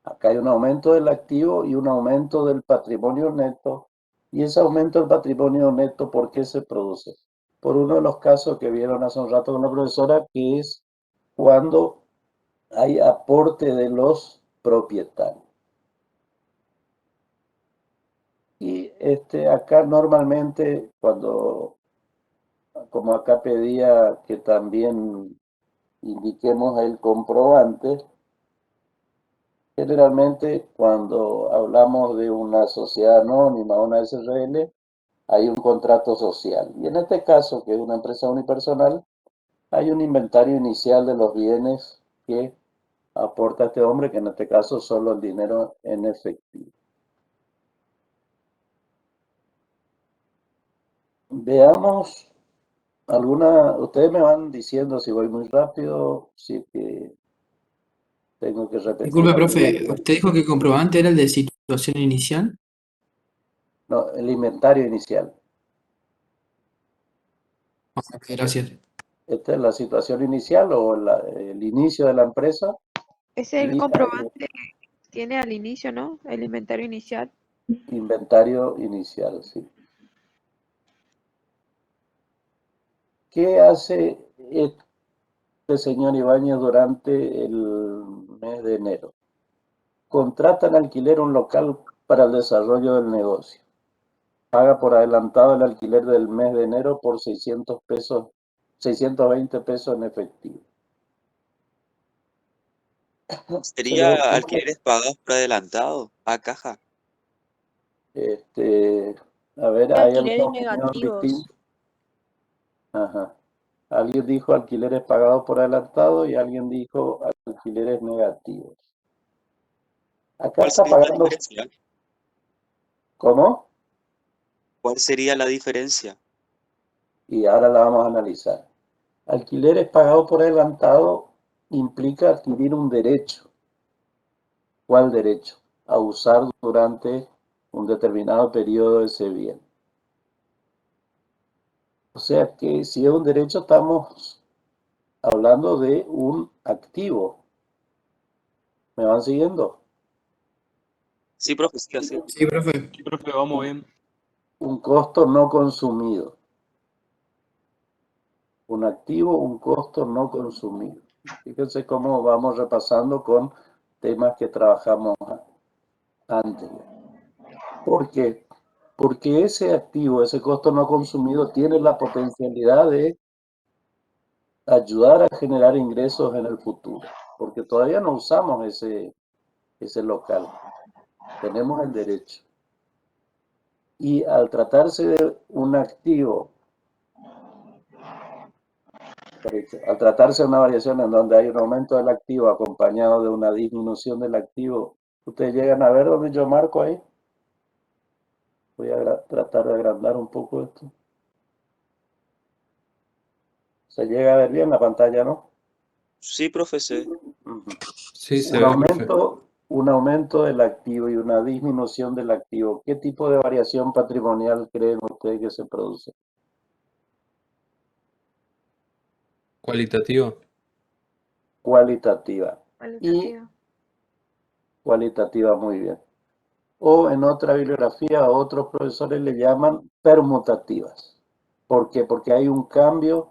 Acá hay un aumento del activo y un aumento del patrimonio neto. Y ese aumento del patrimonio neto, ¿por qué se produce? Por uno de los casos que vieron hace un rato con la profesora, que es cuando hay aporte de los propietarios. Y acá normalmente, como acá pedía que también indiquemos el comprobante, generalmente cuando hablamos de una sociedad anónima, una SRL, hay un contrato social. Y en este caso, que es una empresa unipersonal, hay un inventario inicial de los bienes que aporta este hombre, que en este caso solo el dinero en efectivo. Veamos ustedes me van diciendo si voy muy rápido, si que tengo que repetir. Disculpe, profe, ¿usted dijo que el comprobante era el de situación inicial? No, el inventario inicial. Ok, gracias. Esta es la situación inicial o el inicio de la empresa. Es el comprobante que tiene al inicio, ¿no? El inventario inicial. Inventario inicial, sí. ¿Qué hace este señor Ibáñez durante el mes de enero? Contrata en alquiler un local para el desarrollo del negocio. Paga por adelantado el alquiler del mes de enero por 600 pesos, 620 pesos en efectivo. ¿Sería alquileres pagados por adelantado a caja? A ver, ¿Qué ¿hay alquileres alguna opinión negativos? distinta? Ajá. Alguien dijo alquileres pagados por adelantado y alguien dijo alquileres negativos. Acá ¿Cuál está sería la pagando. diferencia? ¿Cómo? ¿Cuál sería la diferencia? Y ahora la vamos a analizar. Alquileres pagados por adelantado implica adquirir un derecho. ¿Cuál derecho? A usar durante un determinado periodo ese bien. O sea que si es un derecho estamos hablando de un activo. ¿Me van siguiendo? Sí, profe, sí, así. Sí, profe. Sí, profe, vamos bien. Un costo no consumido. Un activo, un costo no consumido. Fíjense cómo vamos repasando con temas que trabajamos antes. ¿Por qué? Porque ese activo, ese costo no consumido, tiene la potencialidad de ayudar a generar ingresos en el futuro. Porque todavía no usamos ese local. Tenemos el derecho. Y al tratarse de un activo, al tratarse de una variación en donde hay un aumento del activo acompañado de una disminución del activo, ¿ustedes llegan a ver dónde yo marco ahí? Voy a tratar de agrandar un poco esto. ¿Se llega a ver bien la pantalla, no? Sí, profe, sí. Sí, se ve, profe. Un aumento del activo y una disminución del activo. ¿Qué tipo de variación patrimonial creen ustedes que se produce? Cualitativo. Cualitativa. Y cualitativa, muy bien. O en otra bibliografía, otros profesores le llaman permutativas. ¿Por qué? Porque hay un cambio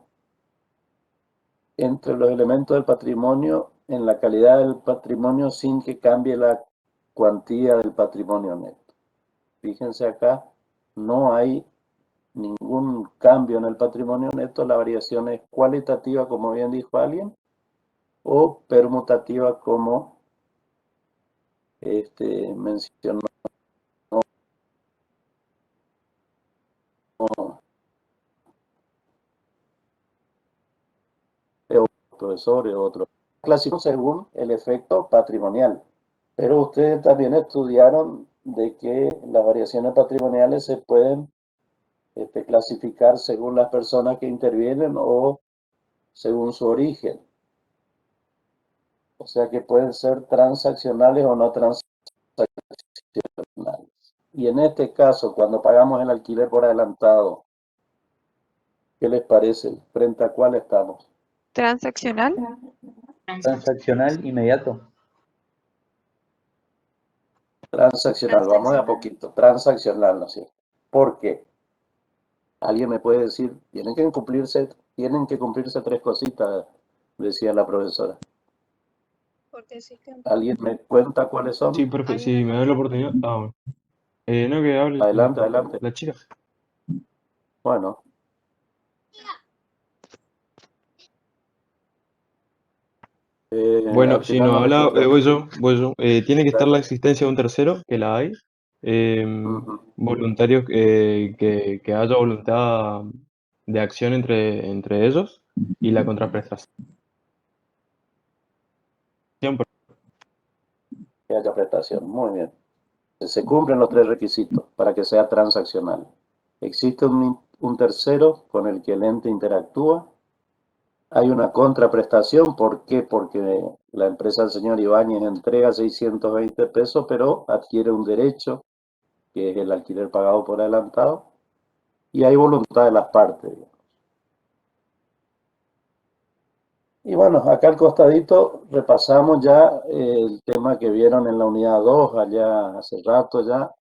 entre los elementos del patrimonio en la calidad del patrimonio sin que cambie la cuantía del patrimonio neto. Fíjense acá, no hay ningún cambio en el patrimonio neto, la variación es cualitativa, como bien dijo alguien, o permutativa, como mencionó profesores o otros. Clasificamos según el efecto patrimonial, pero ustedes también estudiaron de que las variaciones patrimoniales se pueden clasificar según las personas que intervienen o según su origen. O sea que pueden ser transaccionales o no transaccionales. Y en este caso, cuando pagamos el alquiler por adelantado, ¿qué les parece? ¿Frente a cuál estamos? ¿Transaccional? Transaccional inmediato. Transaccional, vamos de a poquito. Transaccional, ¿no es cierto? ¿Por qué? Alguien me puede decir, tienen que cumplirse tres cositas, decía la profesora. ¿Alguien me cuenta cuáles son? Sí, profe, si me da la oportunidad. Ah, bueno. No, que hable Adelante. la chica. Bueno. Bueno, al si final nos no me habla, escucho. voy yo. Tiene que estar la existencia de un tercero, que la hay. Voluntarios, que haya voluntad de acción entre ellos y la contraprestación. Que haya prestación, muy bien. Se cumplen los tres requisitos para que sea transaccional. Existe un tercero con el que el ente interactúa. Hay una contraprestación, ¿por qué? Porque la empresa del señor Ibáñez entrega 620 pesos, pero adquiere un derecho, que es el alquiler pagado por adelantado, y hay voluntad de las partes. Y bueno, acá al costadito repasamos ya el tema que vieron en la unidad 2, allá hace rato ya,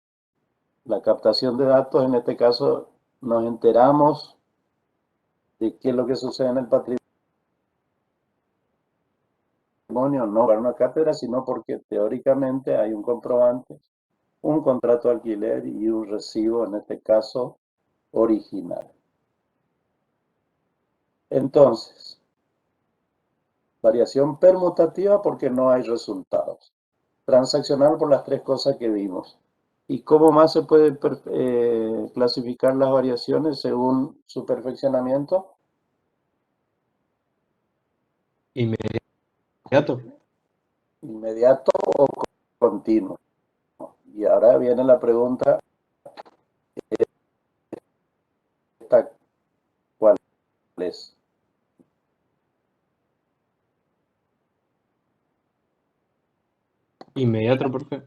la captación de datos. En este caso nos enteramos de qué es lo que sucede en el patrimonio, no para una cátedra, sino porque teóricamente hay un comprobante, un contrato de alquiler y un recibo, en este caso, original. Entonces, variación permutativa porque no hay resultados. Transaccional por las tres cosas que vimos. ¿Y cómo más se puede clasificar las variaciones según su perfeccionamiento? Inmediato. ¿Inmediato o continuo? Y ahora viene la pregunta, ¿cuál es? Inmediato, profe.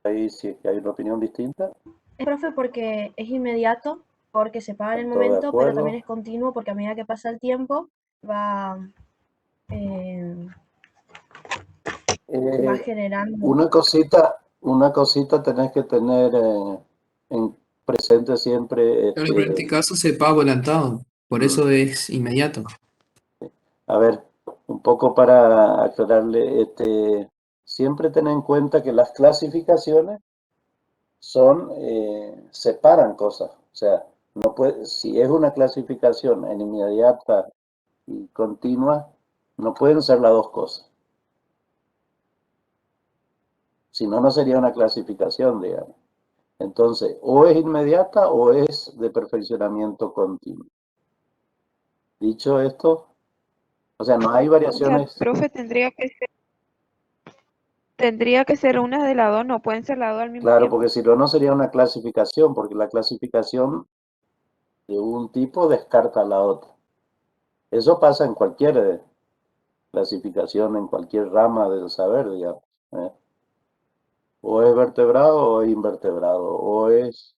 Ahí sí que hay una opinión distinta. Profe, porque es inmediato, porque se paga en el Todo de momento, pero también acuerdo. es continuo porque a medida que pasa el tiempo va, va generando. Una cosita tenés que tener en presente siempre. Claro, pero en este caso se paga adelantado, por eso es inmediato. A ver, un poco para aclararle, siempre ten en cuenta que las clasificaciones separan cosas. O sea, no puede, si es una clasificación en inmediata y continua, no pueden ser las dos cosas. Si no, no sería una clasificación, digamos. Entonces, o es inmediata o es de perfeccionamiento continuo. Dicho esto, o sea, no hay O sea, variaciones. profe, tendría que ser una de las dos, no pueden ser las dos al mismo Claro, tiempo. porque si no, no sería una clasificación, porque la clasificación de un tipo descarta a la otra. Eso pasa en cualquier clasificación, en cualquier rama del saber, digamos. O es vertebrado o es invertebrado, o es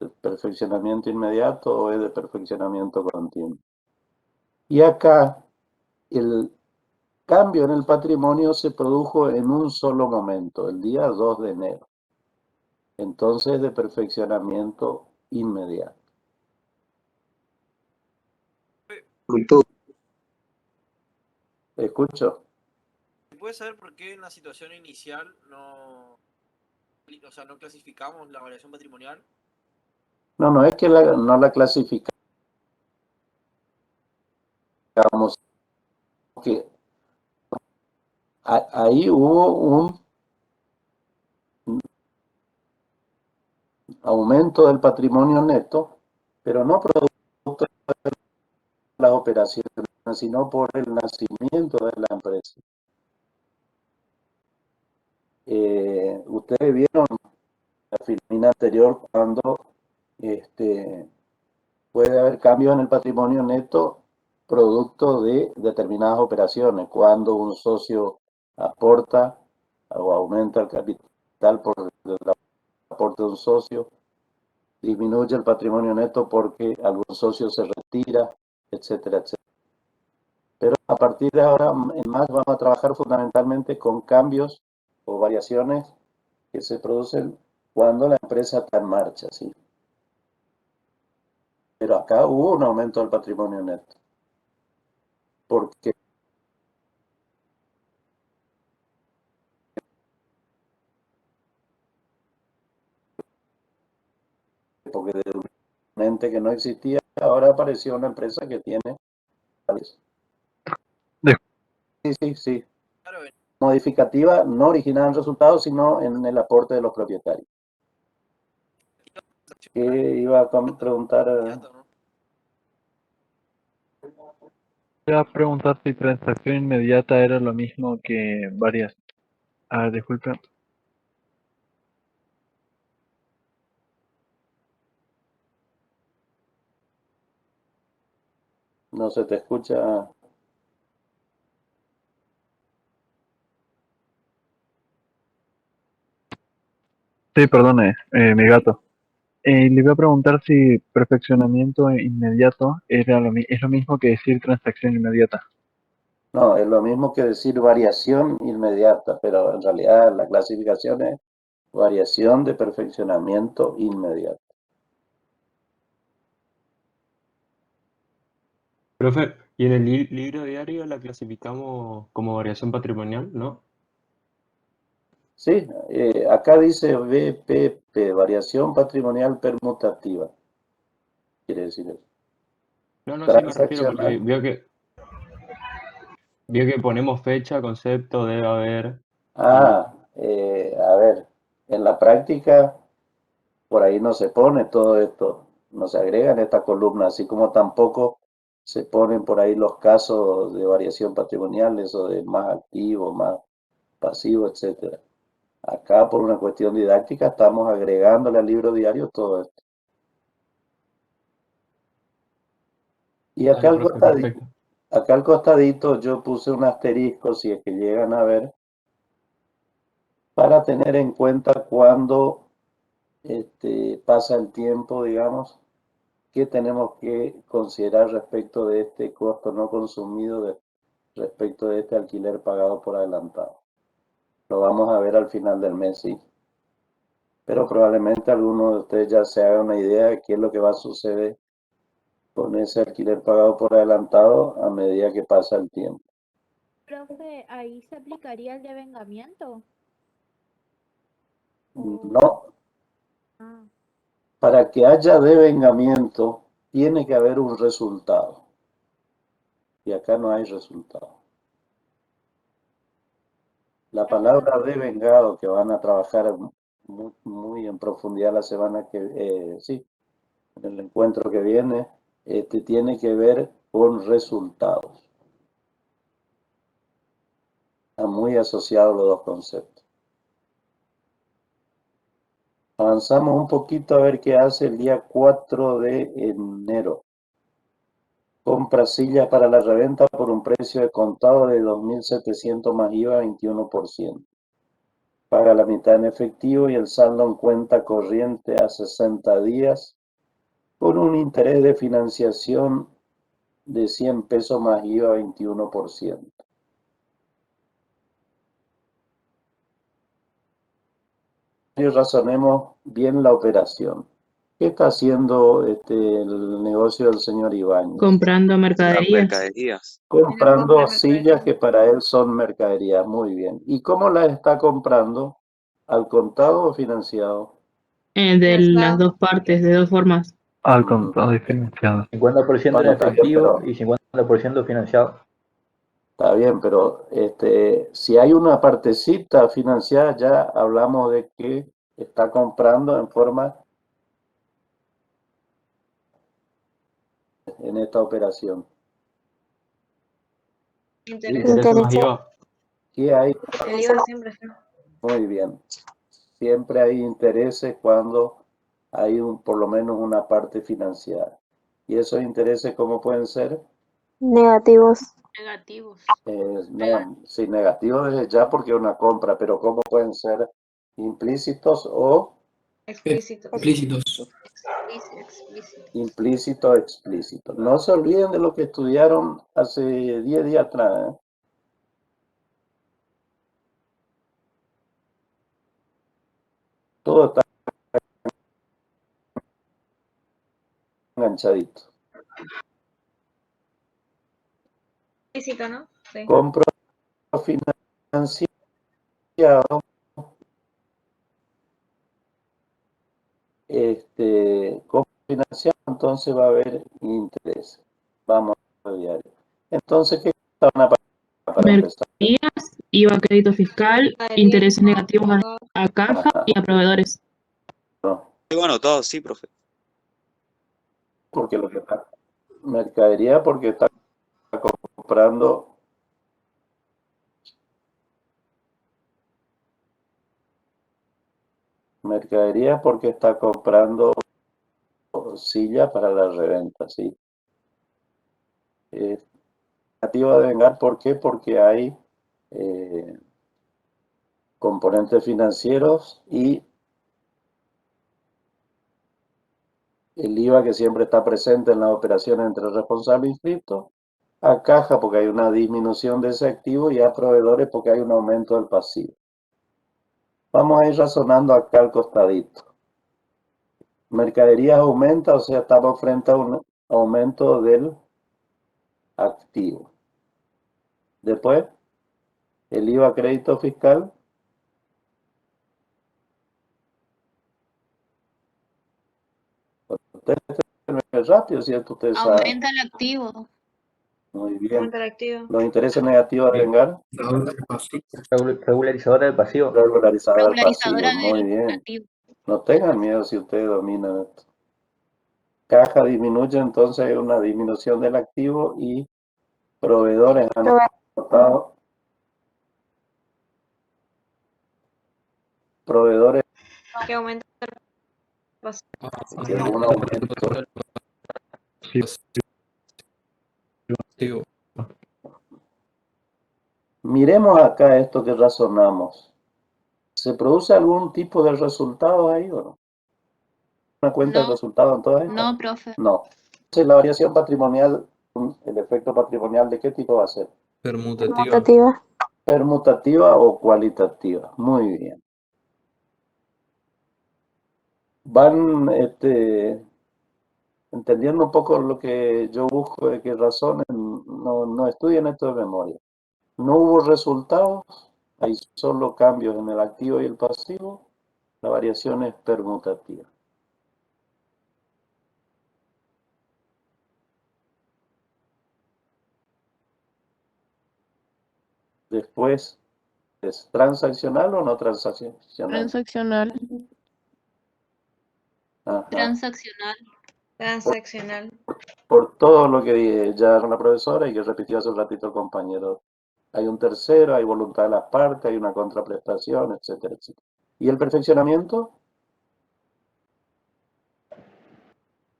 de perfeccionamiento inmediato o es de perfeccionamiento continuo. Y acá el cambio en el patrimonio se produjo en un solo momento, el día 2 de enero. Entonces, de perfeccionamiento inmediato. ¿Escucho? ¿Puedes saber por qué en la situación inicial no, o sea, no clasificamos la variación patrimonial? No es que no la clasificamos, que ahí hubo un aumento del patrimonio neto, pero no producto de las operaciones, sino por el nacimiento de la empresa. Ustedes vieron la filmina anterior cuando puede haber cambios en el patrimonio neto producto de determinadas operaciones, cuando un socio aporta o aumenta el capital por el aporte de un socio, disminuye el patrimonio neto porque algún socio se retira, etcétera, etcétera. Pero a partir de ahora en más vamos a trabajar fundamentalmente con cambios o variaciones que se producen cuando la empresa está en marcha, ¿sí? Pero acá hubo un aumento del patrimonio neto. Porque de un ente que no existía, ahora apareció una empresa que tiene. Sí. Modificativa, no originada en resultados, sino en el aporte de los propietarios. ¿Qué iba a preguntar? Voy a preguntar si transacción inmediata era lo mismo que varias. Ah, disculpe. No se te escucha. Sí, perdone, mi gato. Le voy a preguntar si perfeccionamiento inmediato es lo mismo que decir transacción inmediata. No, es lo mismo que decir variación inmediata, pero en realidad la clasificación es variación de perfeccionamiento inmediato. Profe, y en el libro diario la clasificamos como variación patrimonial, ¿no? Sí, acá dice VPP, variación patrimonial permutativa. Quiere decir eso. No, sí me refiero porque vio que ponemos fecha, concepto, debe haber. A ver, en la práctica por ahí no se pone todo esto, no se agrega en esta columna, así como tampoco se ponen por ahí los casos de variación patrimonial, eso de más activo, más pasivo, etcétera. Acá, por una cuestión didáctica, estamos agregándole al libro diario todo esto. Y acá Dale, profe, perfecto. al costadito yo puse un asterisco, si es que llegan a ver, para tener en cuenta cuando pasa el tiempo, digamos, qué tenemos que considerar respecto de este costo no consumido, respecto de este alquiler pagado por adelantado. Lo vamos a ver al final del mes, sí. Pero probablemente alguno de ustedes ya se haga una idea de qué es lo que va a suceder con ese alquiler pagado por adelantado a medida que pasa el tiempo. Profe, ¿ahí se aplicaría el devengamiento? No, Ah, para que haya devengamiento tiene que haber un resultado. Y acá no hay resultado. La palabra devengado, que van a trabajar muy en profundidad la semana que sí, en el encuentro que viene, tiene que ver con resultados. Están muy asociados los dos conceptos. Avanzamos un poquito a ver qué hace el día 4 de enero. Compra sillas para la reventa por un precio de contado de 2.700 más IVA, 21%. Paga la mitad en efectivo y el saldo en cuenta corriente a 60 días con un interés de financiación de 100 pesos más IVA, 21%. Y razonemos bien la operación. ¿Qué está haciendo el negocio del señor Ibáñez? Comprando Las mercaderías. mercaderías. Comprando sillas que para él son mercaderías. Muy bien. ¿Y cómo las está comprando? ¿Al contado o financiado? De las dos partes, de dos formas. Al contado y financiado. 50% en Bueno, está bien, efectivo pero y 50% financiado. está bien, pero si hay una partecita financiada, ya hablamos de que está comprando en forma en esta operación. Interés más IVA. ¿Qué hay? El IVA siempre está. Muy bien. Siempre hay intereses cuando hay por lo menos una parte financiada. ¿Y esos intereses cómo pueden ser? Negativos. negativos. No, sí, negativos desde ya porque es una compra, pero ¿cómo pueden ser implícitos o Explícito. Explícitos. implícito explícito? No se olviden de lo que estudiaron hace 10 días atrás, ¿eh? Todo está enganchadito. Explícito, ¿no? Sí. Compro financiado. Compro financiado, entonces va a haber interés. Vamos a diario. Entonces, ¿qué van a pagar para empezar? Mercaderías, IVA, crédito fiscal, intereses negativos a caja y a proveedores. No, Tengo anotado, sí, profe. porque lo que está mercadería porque está comprando mercadería porque está comprando silla para la reventa, ¿sí? Negativa de vengar, ¿por qué? Porque hay componentes financieros y el IVA que siempre está presente en las operaciones entre responsable e inscripto, a caja porque hay una disminución de ese activo y a proveedores porque hay un aumento del pasivo. Vamos a ir razonando acá al costadito. Mercaderías aumenta, o sea, estamos frente a un aumento del activo. Después, el IVA crédito fiscal. Ustedes rápido, ¿cierto? Ustedes saben. Aumenta el activo. Muy bien. Aumenta el activo. Los intereses negativos a vengar. Regularizadora del pasivo. Regularizadora del pasivo. Regularizadora Muy del bien. activo. No tengan miedo si ustedes dominan esto. Caja disminuye, entonces hay una disminución del activo y proveedores han notado. Proveedores Que aumenta el y algún aumento. Miremos acá esto que razonamos. ¿Se produce algún tipo de resultado ahí o no? ¿Una cuenta de resultado en todas estas? No, profe. No. Entonces, la variación patrimonial, el efecto patrimonial, ¿de qué tipo va a ser? Permutativa. Permutativa o cualitativa. Muy bien. Van entendiendo un poco lo que yo busco de que razonen, no estudien esto de memoria. No hubo resultados, hay solo cambios en el activo y el pasivo, la variación es permutativa. Después, ¿es transaccional o no transaccional? Transaccional. Ajá. Transaccional. transaccional. Por todo lo que dije ya con la profesora y que repitió hace un ratito el compañero. Hay un tercero, hay voluntad de las partes, hay una contraprestación, etcétera, etcétera. ¿Y el perfeccionamiento?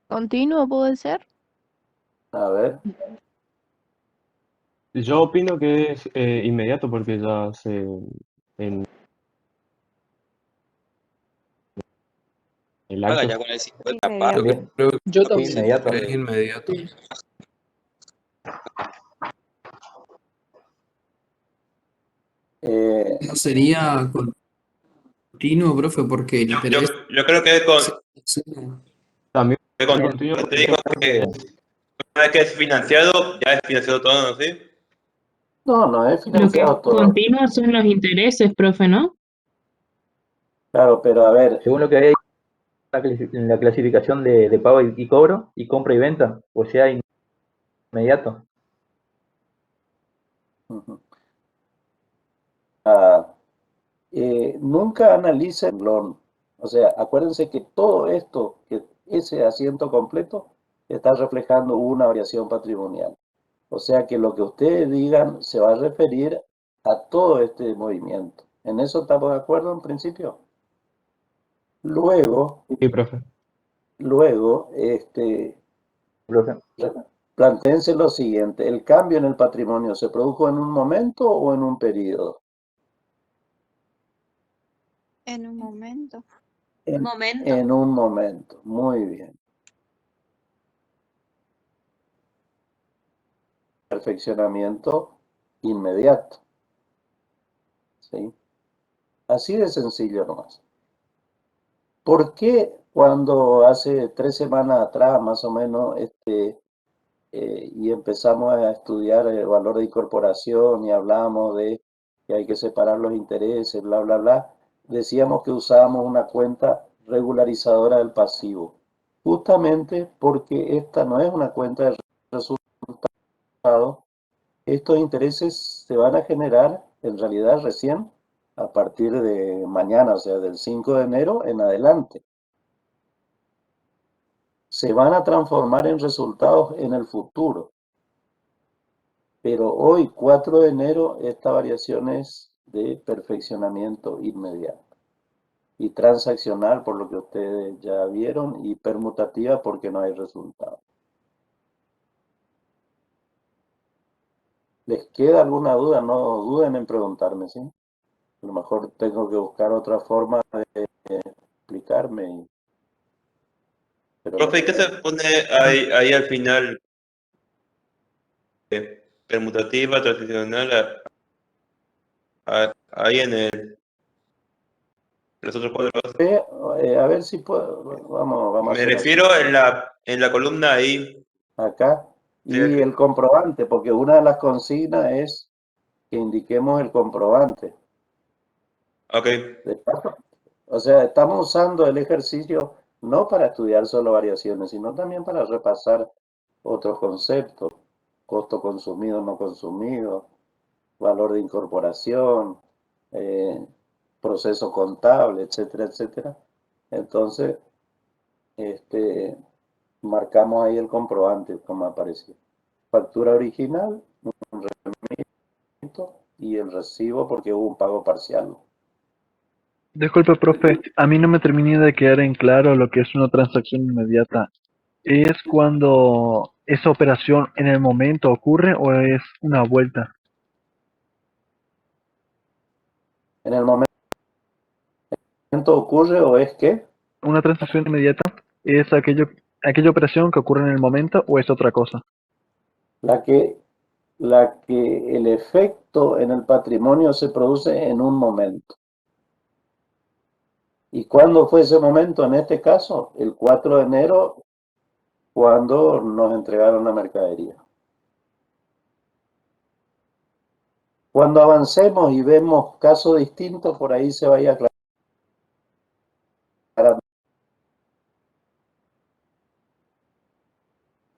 ¿Continuo puede ser? A ver. Yo opino que es inmediato porque ya en el Haga acto. ya con el 50 par. También. Yo Sí, también inmediato. es inmediato. No sería continuo, profe, porque el Yo interés... creo que con, También que con continuo te digo que una vez que es financiado, ya es financiado todo, ¿no? ¿Sí? No, no es Lo que es financiado todo. continuo son los intereses, profe, ¿no? Claro, pero a ver, Según lo que hay en la clasificación de pago y cobro, y compra y venta, o sea, inmediato. ujú. Nunca analicen LON. O sea, acuérdense que todo esto, que ese asiento completo, está reflejando una variación patrimonial. O sea que lo que ustedes digan se va a referir a todo este movimiento. ¿En eso estamos de acuerdo en principio? Luego, Sí, profe. Plantéense lo siguiente, ¿el cambio en el patrimonio se produjo en un momento o en un periodo? En un momento. En un momento, muy bien. Perfeccionamiento inmediato. ¿Sí? Así de sencillo nomás. ¿Por qué cuando hace 3 semanas atrás, más o menos, y empezamos a estudiar el valor de incorporación y hablamos de que hay que separar los intereses, bla, bla, bla, decíamos que usábamos una cuenta regularizadora del pasivo? Justamente porque esta no es una cuenta de resultados. Estos intereses se van a generar en realidad recién a partir de mañana, o sea, del 5 de enero en adelante. Se van a transformar en resultados en el futuro. Pero hoy, 4 de enero, esta variación es de perfeccionamiento inmediato. Y transaccional, por lo que ustedes ya vieron, y permutativa porque no hay resultado. ¿Les queda alguna duda? No duden en preguntarme, ¿sí? A lo mejor tengo que buscar otra forma de explicarme. Pero Profe, ¿y qué se pone ahí al final? Permutativa, transicional, ahí en los otros cuadros. a ver si puedo. Vamos a Me hacer así. refiero en la columna ahí. Acá. Sí, Y el comprobante, porque una de las consignas es que indiquemos el comprobante. ok. O sea, estamos usando el ejercicio no para estudiar solo variaciones, sino también para repasar otros conceptos: costo consumido, no consumido, valor de incorporación, proceso contable, etcétera, etcétera. Entonces, marcamos ahí el comprobante, como apareció. Factura original, un rendimiento y el recibo porque hubo un pago parcial. Disculpe, profe, a mí no me termina de quedar en claro lo que es una transacción inmediata. ¿Es cuando esa operación en el momento ocurre o es una vuelta? ¿En el momento ocurre o es qué? ¿Una transacción inmediata es aquella operación que ocurre en el momento o es otra cosa? La que el efecto en el patrimonio se produce en un momento. ¿Y cuándo fue ese momento? En este caso, el 4 de enero, cuando nos entregaron la mercadería. Cuando avancemos y vemos casos distintos, por ahí se vaya aclarando.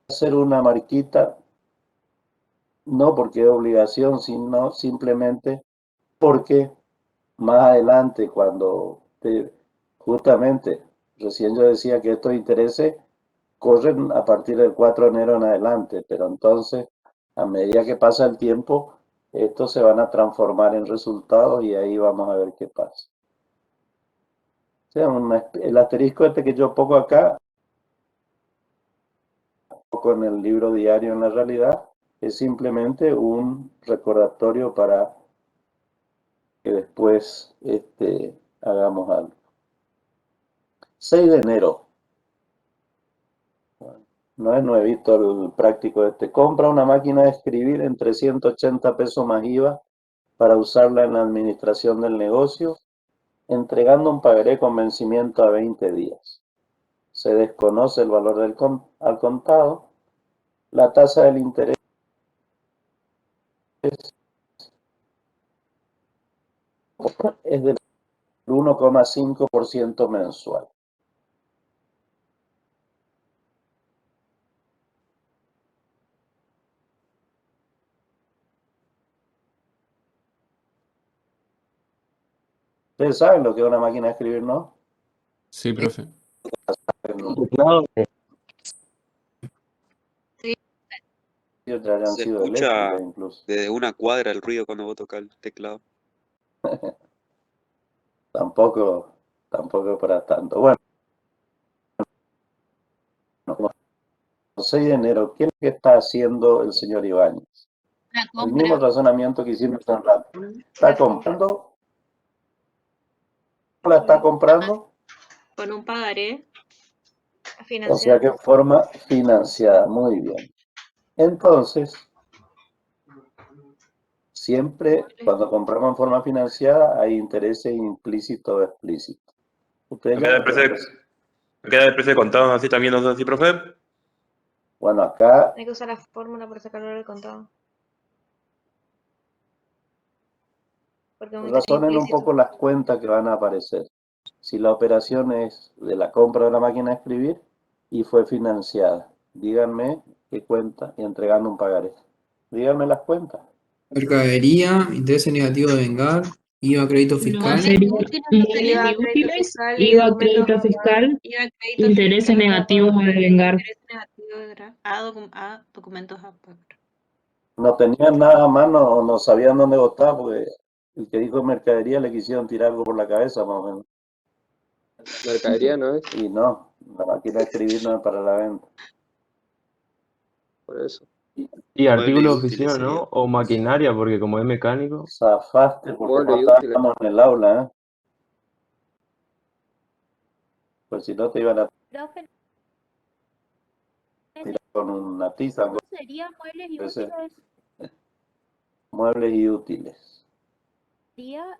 Hacer una marquita, no porque es obligación, sino simplemente porque más adelante, cuando justamente, recién yo decía que estos intereses corren a partir del 4 de enero en adelante, pero entonces, a medida que pasa el tiempo, estos se van a transformar en resultados y ahí vamos a ver qué pasa. O sea, el asterisco que yo pongo acá, con el libro diario en la realidad, es simplemente un recordatorio para que después hagamos algo. 6 de enero. No es nuevito el práctico compra una máquina de escribir en 380 pesos más IVA para usarla en la administración del negocio, entregando un pagaré con vencimiento a 20 días. Se desconoce el valor al contado. La tasa del interés es del 1,5% mensual. Ustedes saben lo que es una máquina de escribir, ¿no? Sí, profe. Claro. Ya hayan Se sido escucha eléctricas incluso. desde una cuadra el ruido cuando vos tocas el teclado. Tampoco para tanto. Bueno, como 6 de enero, ¿qué es lo que está haciendo el señor Ibáñez? El mismo razonamiento que hicimos hace un rato. ¿Está comprando? ¿La está comprando? Con un pagaré O sea financiado. que forma financiada. Muy bien. Entonces, siempre cuando compramos en forma financiada hay intereses implícitos o explícitos. Ustedes ¿Me queda el precio de contado así también, no sé si, profe? Bueno, acá Hay que usar la fórmula para sacarlo del contado. Porque es un interés razonen un implícito. poco las cuentas que van a aparecer. Si la operación es de la compra de la máquina de escribir y fue financiada, díganme qué cuenta y entregando un pagaré. Díganme las cuentas. Mercadería, intereses negativos de vengar, IVA, crédito No, fiscal. sería muebles IVA, y crédito útiles, fiscal y IVA, documentos. crédito fiscal, IVA, crédito intereses fiscal, negativos de vengar. intereses negativos a documentos a pagar. No tenían nada a mano o no sabían dónde votar porque el que dijo mercadería le quisieron tirar algo por la cabeza más o menos. Mercadería no es, Y no, la máquina de escribir no es para la venta. por eso. Y artículo de Muebles y útiles oficina, ¿no? sería. O maquinaria, porque como es mecánico. Zafaste porque no Muebles y útiles. estábamos en el aula, ¿eh? Pues si no te iban a Profe, tirar con una tiza. ¿cómo sería muebles y Puede ser. útiles? Muebles y útiles.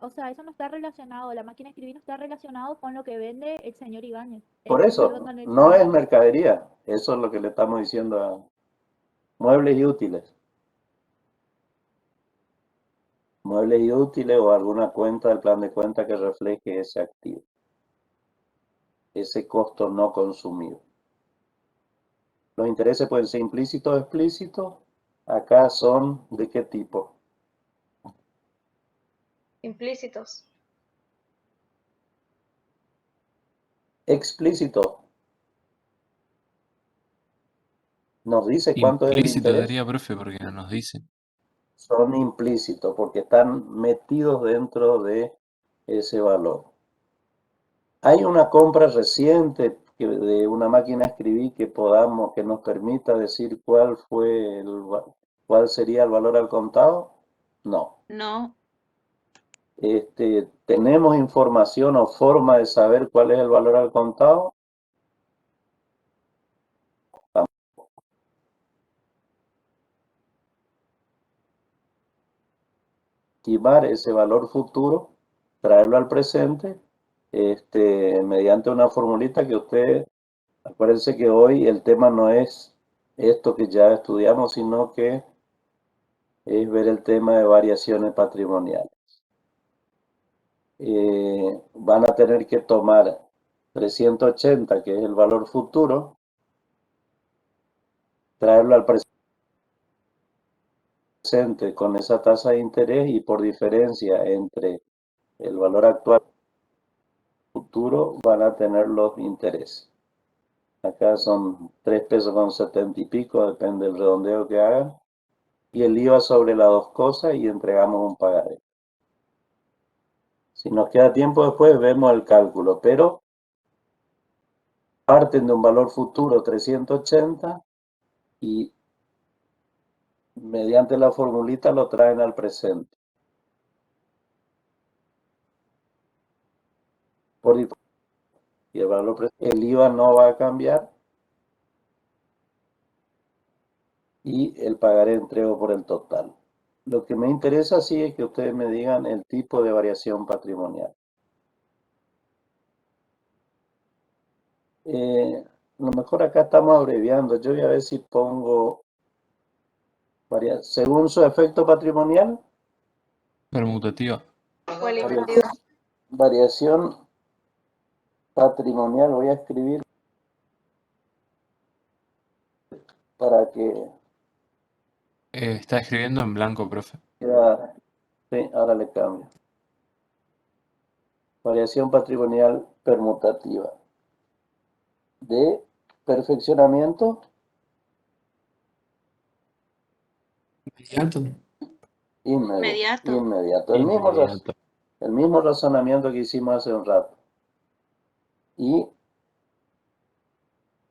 O sea, eso no está relacionado, la máquina de escribir no está relacionado con lo que vende el señor Ibáñez. Por eso, Perdón, el no señor. es mercadería. Eso es lo que le estamos diciendo a muebles y útiles. Muebles y útiles o alguna cuenta del plan de cuenta que refleje ese activo. Ese costo no consumido. Los intereses pueden ser implícitos o explícitos. Acá son ¿de qué tipo? Implícitos. explícito. Nos dice cuánto es el Implícito interés. diría, profe, porque no nos dice. Son implícitos porque están metidos dentro de ese valor. Hay una compra reciente de una máquina a escribir que nos permita decir cuál sería el valor al contado. No. No. ¿Tenemos información o forma de saber cuál es el valor al contado? Estimar ese valor futuro, traerlo al presente, mediante una formulita que acuérdense que hoy el tema no es esto que ya estudiamos, sino que es ver el tema de variaciones patrimoniales. Van a tener que tomar 380, que es el valor futuro, traerlo al presente con esa tasa de interés y por diferencia entre el valor actual y el futuro van a tener los intereses. Acá son 3 pesos con 70 y pico, depende del redondeo que hagan. Y el IVA sobre las dos cosas y entregamos un pagaré. Si nos queda tiempo después vemos el cálculo, pero parten de un valor futuro 380 y mediante la formulita lo traen al presente. Y el IVA no va a cambiar y el pagaré entrego por el total. Lo que me interesa sí es que ustedes me digan el tipo de variación patrimonial. A lo mejor acá estamos abreviando. Yo voy a ver si pongo según su efecto patrimonial. Permutativa. Variación patrimonial. Voy a escribir para que... Está escribiendo en blanco, profe. Sí, ahora le cambio. Variación patrimonial permutativa. De perfeccionamiento. Inmediato. El mismo razonamiento que hicimos hace un rato. Y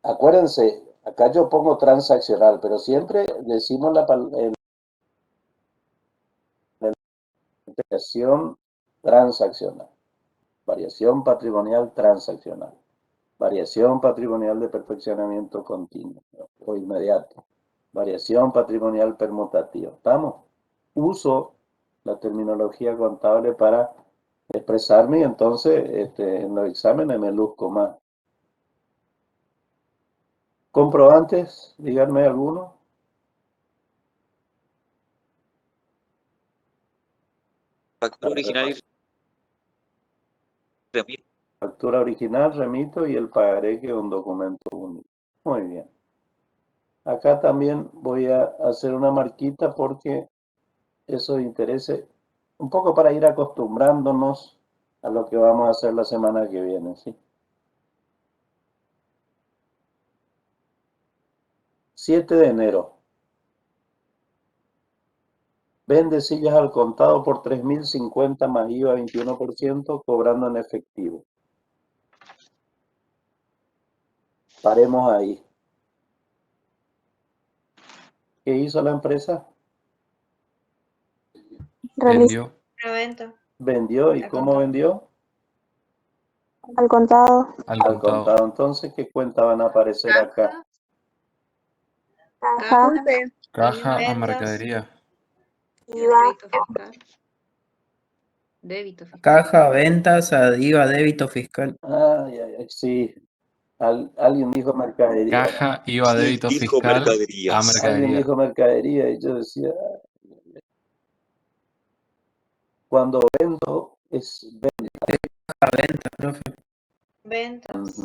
acuérdense, acá yo pongo transaccional, pero siempre decimos la variación transaccional. Variación patrimonial transaccional. Variación patrimonial de perfeccionamiento continuo o inmediato. Variación patrimonial permutativa. ¿Estamos? Uso la terminología contable para expresarme y entonces en los exámenes me luzco más. ¿Comprobantes? Díganme alguno. Factura original y remito. Factura original, remito y el pagaré, que es un documento único. Muy bien. Acá también voy a hacer una marquita porque eso interesa un poco para ir acostumbrándonos a lo que vamos a hacer la semana que viene, ¿sí? 7 de enero. Vende sillas al contado por 3.050 más IVA 21%, cobrando en efectivo. Paremos ahí. ¿Qué hizo la empresa? Vendió. Vendió. ¿Y cómo vendió? Al contado. Al contado. Entonces, ¿qué cuentas van a aparecer acá? Caja. Caja a mercadería. IVA. Débito fiscal. Caja, ventas, IVA, débito fiscal. Sí. Alguien dijo mercadería. Caja, IVA, débito Dijo fiscal a mercaderías. Alguien mercadería. dijo mercadería y yo decía, cuando vendo es Ventas, profe. Ventas.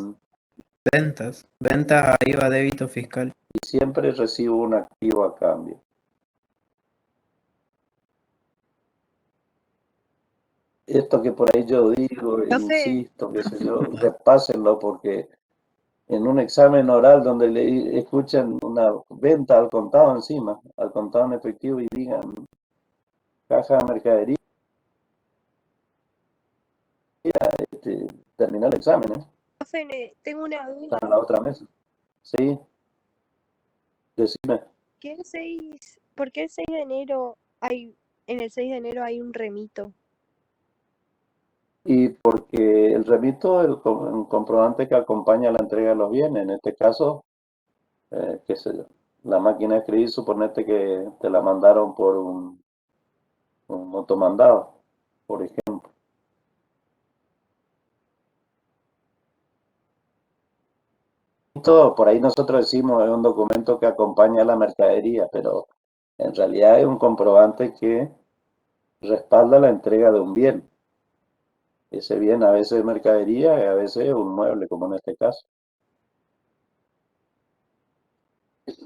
Ventas, IVA, débito fiscal. y siempre recibo un activo a cambio. esto que por ahí yo digo, insisto, qué sé yo, repásenlo porque en un examen oral donde le escuchen una venta al contado encima, al contado en efectivo y digan caja de mercadería, termina el examen, ¿eh? Profe, tengo una Está duda. en la otra mesa. Sí, decime. ¿Por qué el 6 de enero en el 6 de enero hay un remito? Y porque el remito es un comprobante que acompaña la entrega de los bienes. En este caso, qué sé yo, la máquina de escribir, suponete que te la mandaron por un automandado, por ejemplo. Todo, por ahí nosotros decimos es un documento que acompaña a la mercadería, pero en realidad es un comprobante que respalda la entrega de un bien. Ese bien a veces es mercadería y a veces es un mueble, como en este caso.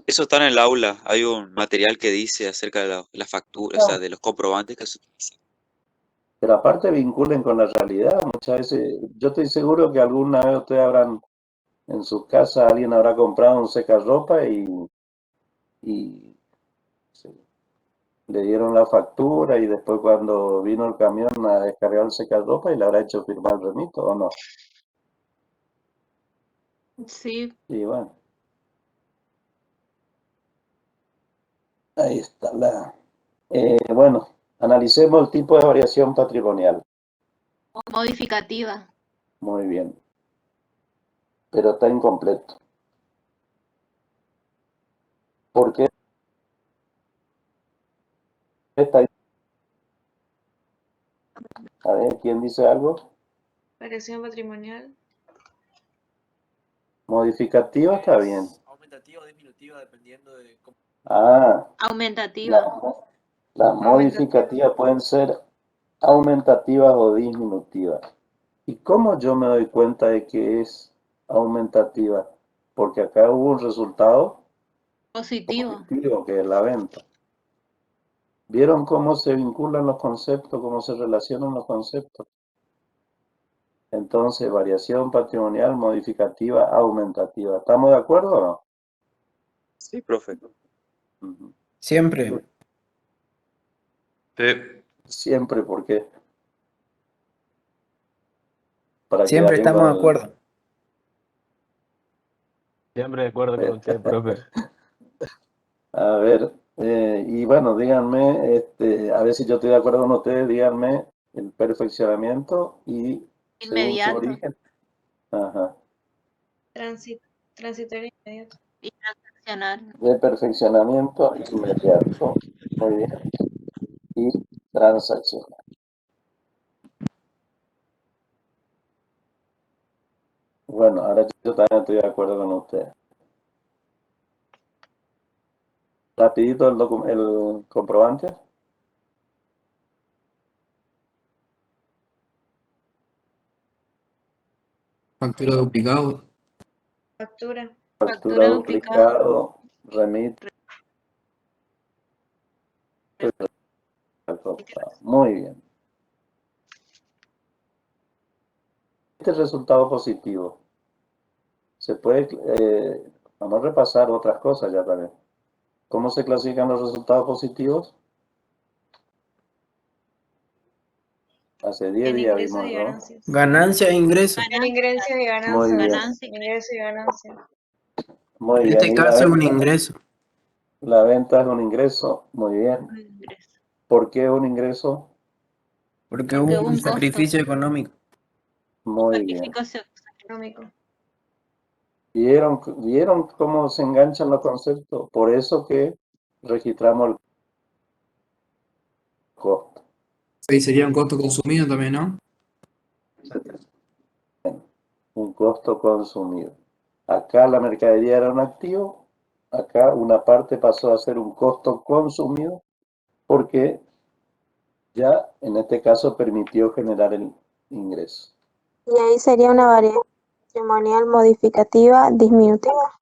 Eso está en el aula. Hay un material que dice acerca de las facturas, o sea, de los comprobantes que se utilizan. Pero aparte vinculen con la realidad. Muchas veces, yo estoy seguro que alguna vez ustedes habrán, en su casa, alguien habrá comprado un secarropa y sí, le dieron la factura y después cuando vino el camión a descargar el secarropa y le habrá hecho firmar el remito, ¿o no? Sí. Y bueno, ahí está bueno, analicemos el tipo de variación patrimonial. Modificativa. Muy bien. Pero está incompleto. ¿Por qué está? A ver, ¿quién dice algo? Variación patrimonial. Modificativa está bien. Aumentativa o disminutiva dependiendo de cómo. Aumentativa. Las modificativas pueden ser aumentativas o disminutivas. ¿Y cómo yo me doy cuenta de que es aumentativa? Porque acá hubo un resultado Positivo. positivo, que es la venta. ¿Vieron cómo se vinculan los conceptos, cómo se relacionan los conceptos? Entonces, variación patrimonial, modificativa, aumentativa. ¿Estamos de acuerdo o no? Sí, profe. Siempre. Sí. Siempre, ¿por qué? Para Siempre quedar bien estamos con de acuerdo. Siempre de acuerdo con usted, profe. A ver, y bueno, díganme, a ver si yo estoy de acuerdo con ustedes, díganme el perfeccionamiento y según su Inmediato. origen. Ajá. Transitorio inmediato. Y transaccional. De perfeccionamiento inmediato. Muy bien. Y transaccional. Bueno, ahora yo también estoy de acuerdo con ustedes. Rapidito el comprobante. Factura duplicado. Factura duplicado, remite. Muy bien. Este resultado positivo. Se puede, vamos a repasar otras cosas ya también. ¿Cómo se clasifican los resultados positivos? Hace 10 días Ingresos vimos, y ¿no? ganancias. Ganancia e ingreso. En ingresos y ganancias. Muy bien. Ingresos y ganancias. Muy En bien. este ¿Y la caso es un venta? ingreso. La venta es un ingreso. Muy bien. ¿Por qué un ingreso? Porque hubo un sacrificio económico. Muy bien. Sacrificio Económico. ¿Vieron cómo se enganchan los conceptos? Por eso que registramos el costo. Ahí sería un costo consumido también, ¿no? Un costo consumido. Acá la mercadería era un activo, acá una parte pasó a ser un costo consumido porque ya en este caso permitió generar el ingreso. Y ahí sería una variación patrimonial modificativa disminutiva.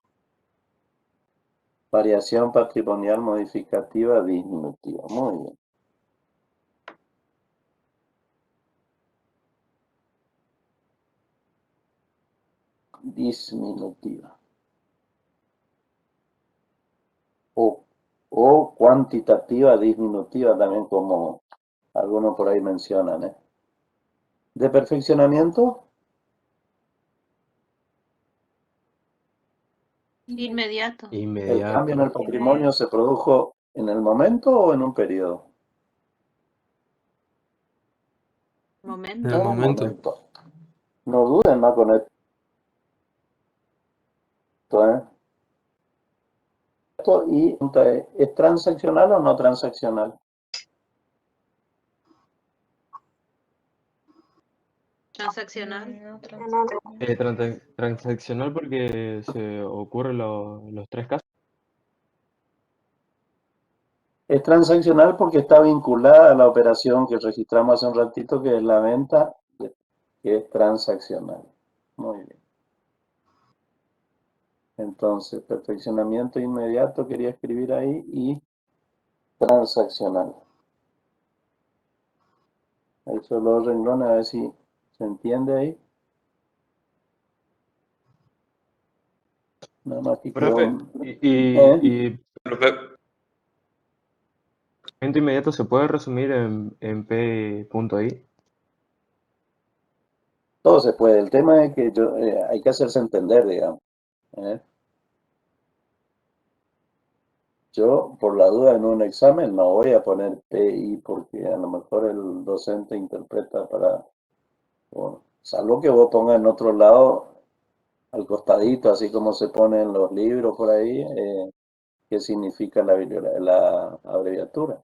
Variación patrimonial modificativa disminutiva. Muy bien. disminutiva. O cuantitativa disminutiva también, como algunos por ahí mencionan. De perfeccionamiento, Inmediato. ¿el cambio en el patrimonio se produjo en el momento o en un periodo? Momento. En el momento. No duden más con esto, Y ¿es transaccional o no transaccional? Transaccional. Transaccional porque se ocurren los tres casos. Es transaccional porque está vinculada a la operación que registramos hace un ratito, que es la venta, que es transaccional. Muy bien. Entonces, perfeccionamiento inmediato quería escribir ahí y transaccional. Esos dos renglones, a ver si se entiende ahí. Nada más que Profe, ¿Eh? Perfeccionamiento inmediato se puede resumir en P.I. Todo se puede. El tema es que hay que hacerse entender, digamos. Yo, por la duda, en un examen no voy a poner PI porque a lo mejor el docente interpreta bueno, salvo que vos pongas en otro lado, al costadito, así como se pone en los libros por ahí, qué significa la abreviatura.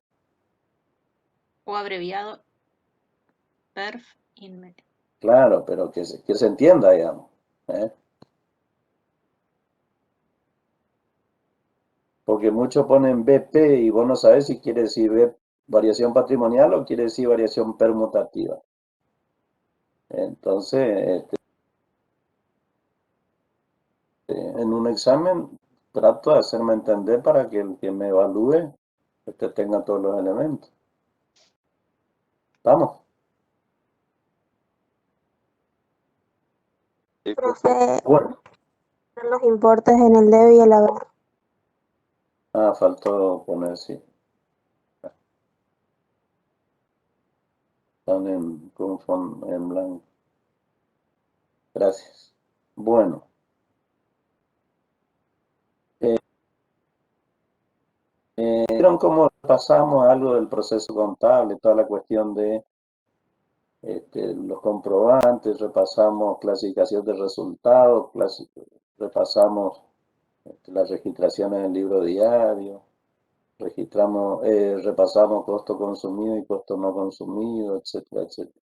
O abreviado. Perf. Inmediato. Claro, pero que se entienda, digamos. Porque muchos ponen BP y vos no sabés si quiere decir variación patrimonial o quiere decir variación permutativa. Entonces, en un examen trato de hacerme entender para que el que me evalúe tenga todos los elementos. ¿Vamos? Profe, Bueno. los importes en el debe y el haber. Faltó poner sí. Están en blanco. Gracias. Bueno. ¿Vieron cómo pasamos algo del proceso contable? Toda la cuestión de los comprobantes, repasamos clasificación de resultados, repasamos las registraciones en el libro diario, repasamos costo consumido y costo no consumido, etcétera, etcétera.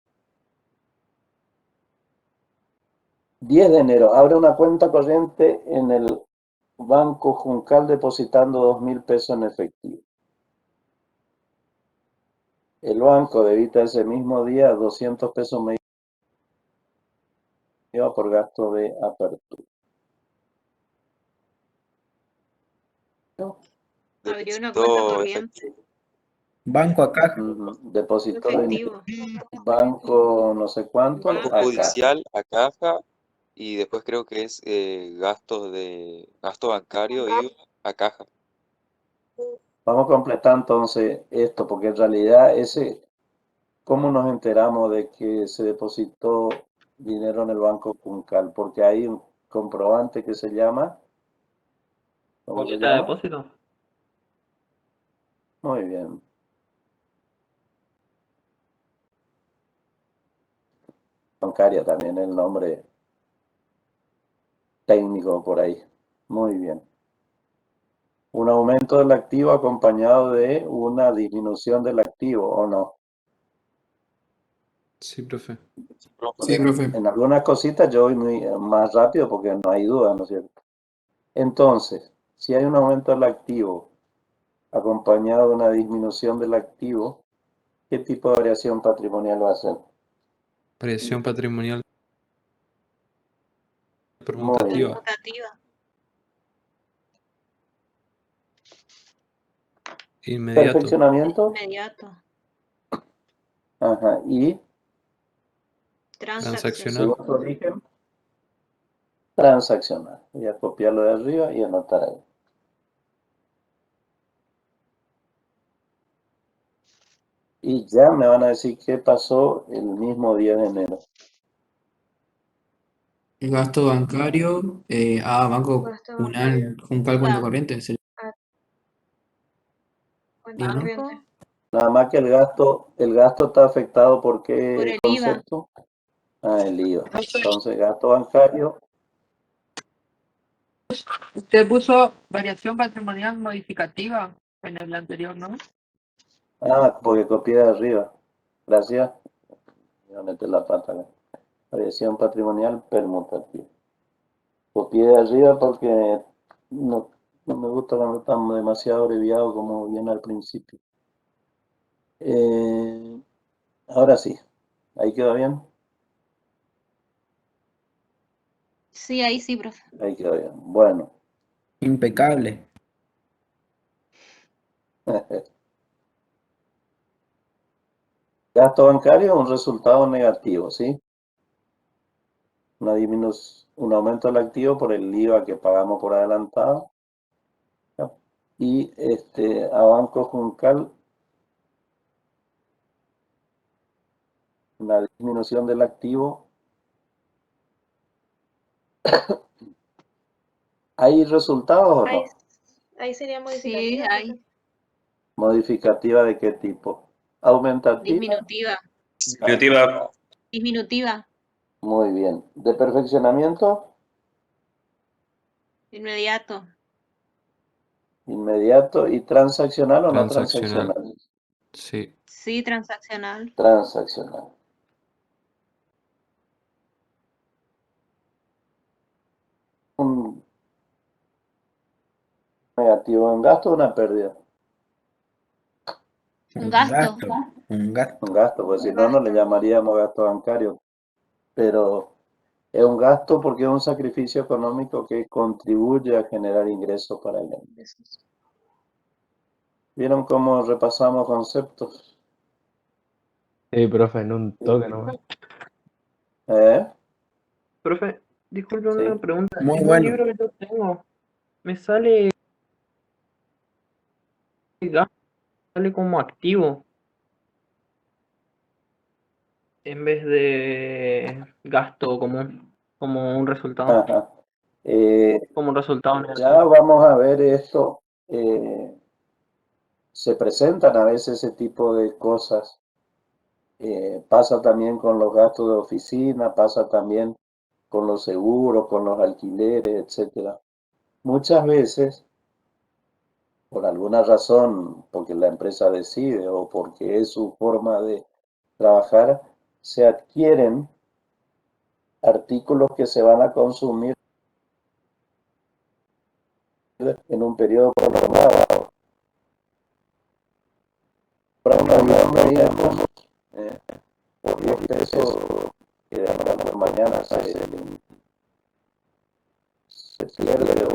10 de enero, abre una cuenta corriente en el Banco Juncal depositando 2.000 pesos en efectivo. El banco debita ese mismo día 200 pesos medios por gasto de apertura. Abrió una cuenta corriente. Banco a caja. Depositó Efectivo. banco no sé cuánto. Banco judicial a caja y después creo que es gasto bancario IVA a caja. Vamos a completar entonces esto, porque en realidad ¿cómo nos enteramos de que se depositó dinero en el Banco Juncal? Porque hay un comprobante que se llama... ¿Cómo se ¿Boleta de llama? depósito? Muy bien. Bancaria también el nombre técnico por ahí. Muy bien. Un aumento del activo acompañado de una disminución del activo, ¿o no? Sí, profe. Sí, profe. En algunas cositas yo voy más rápido porque no hay duda, ¿no es cierto? Entonces, si hay un aumento del activo acompañado de una disminución del activo, ¿qué tipo de variación patrimonial va a ser? Variación patrimonial Muy bien. permutativa. Inmediato. Perfeccionamiento. Inmediato. Ajá. Y Transaccional. segundo origen. transaccional. Voy a copiarlo de arriba y anotar ahí. Y ya me van a decir qué pasó el mismo 10 de enero. El gasto bancario, banco Gasto Juncal cuenta corriente. cuenta ¿no? corriente. Nada más que el gasto está afectado por qué Por el concepto. El IVA. Entonces, gasto bancario. Usted puso variación patrimonial modificativa en el anterior, ¿no? Porque copié de arriba. Gracias. Voy a meter la pata acá. Variación patrimonial permutativa. Copié de arriba porque no me gusta cuando estamos demasiado abreviados como viene al principio. Ahora sí. ¿Ahí queda bien? Sí, ahí sí, profe. Ahí queda bien. Bueno. Impecable. Gasto bancario es un resultado negativo, ¿sí? Un aumento del activo por el IVA que pagamos por adelantado. Y a Banco Juncal, una disminución del activo. ¿Hay resultados o no? Ahí sería modificativa. Sí, ahí. ¿Modificativa de qué tipo? ¿Aumentativa? Disminutiva. Disminutiva. Disminutiva. Muy bien. ¿De perfeccionamiento? Inmediato. Inmediato. ¿Y transaccional o no Transaccional. transaccional? Sí. Sí, transaccional. Transaccional. Un negativo en gasto o una pérdida. Un gasto. Un gasto, pues si no, no le llamaríamos gasto bancario. Pero es un gasto porque es un sacrificio económico que contribuye a generar ingresos para el ente. ¿Vieron cómo repasamos conceptos? Sí, profe, en un toque nomás. Profe, disculpe Sí. una pregunta. Muy En bueno. un libro que yo tengo, me sale gasto, sale como activo en vez de gasto común, como un resultado. Ajá. Como un resultado Ya negativo. vamos a ver esto. Se presentan a veces ese tipo de cosas. Pasa también con los gastos de oficina, pasa también con los seguros, con los alquileres, etcétera. Muchas veces, por alguna razón, porque la empresa decide o porque es su forma de trabajar, se adquieren artículos que se van a consumir en un periodo prolongado. Para un avión, digamos, por 10 pesos, que de la noche a la mañana se pierde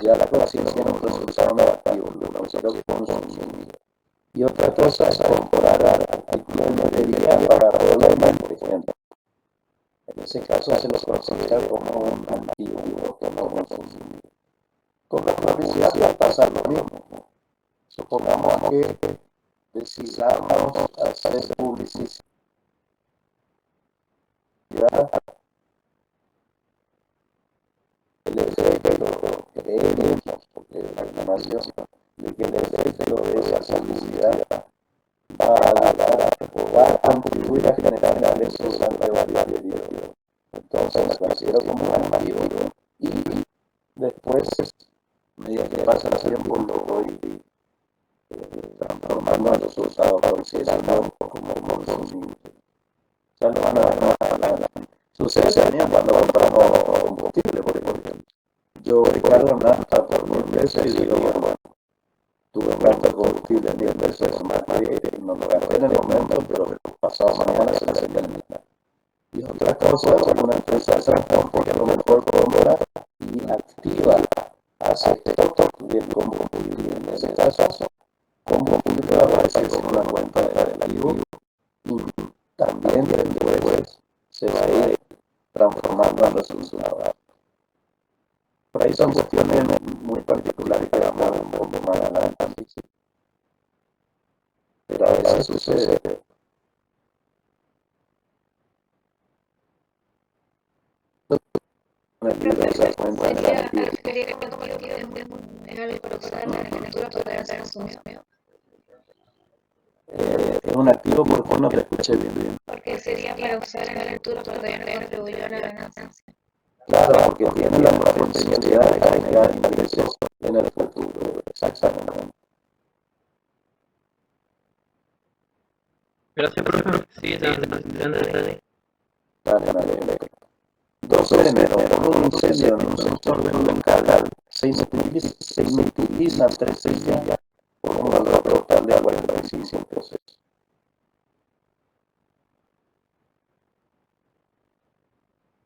ya la conciencia en un resultado negativo, lo quiero consumir. Y otra cosa es comprar artículos de material para poder por ejemplo. En ese caso se lo considera como un activo que no consumir. Con la publicidad pasa lo mismo. Supongamos que decidamos hacer publicidad el efecto creemos, porque la información de que el efecto de esa publicidad va a contribuir a generar ingresos ante variable dinero. Entonces la considero como un activo y después, a medida que pasa el tiempo, lo voy transformando en resultados considerados como consumibles. Ya lo van a ver. Sucede también cuando compramos combustible, por ejemplo. Yo recargo nafta por 1000 pesos y digo, bueno, tuve un gasto de combustible 1000 pesos más que no lo gasté en el momento, pero pasado mañana se me termina. Y otra cosa, una empresa de transporte que a lo mejor compra y activa, hace stock del combustible. En ese caso, combustible va a aparecer en una cuenta de activo y también después se va a ir transformando en resultados. son cuestiones muy particulares que vamos a ver un poco más adelante. Sí. Pero a veces sucede. En el libro se da cuenta de la Sería contigo que es algo para usar la lectura para dar asunción. es un activo porque no te escuché bien. Porque sería para usar en la lectura para contribuir a la ganancia. Claro, porque tiene la potencialidad de generar ingresos en el futuro. Exactamente. Gracias, profe. Sí, dale. Dale. 12 de enero, por un incendio en un sector del local, se inutilizan 3 sillas por un valor total de 45 pesos.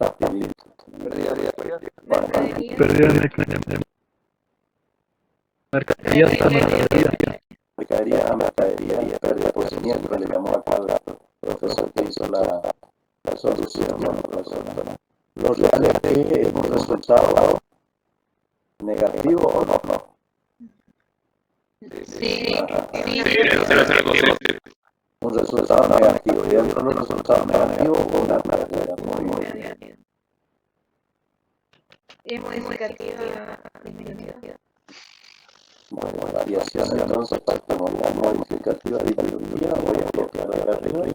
Rapidito. Pérdida de mercadería y pérdida por siniestro, le llamó acá al profesor que hizo la solución. Los reales es un resultado negativo o no. Sí. Un resultado negativo y dentro de los resultados negativos una pérdida. Muy bien. Y es modificativa disminutiva. Bueno, variación entonces faltamos la modificativa disminutiva. Voy a copiar de arriba.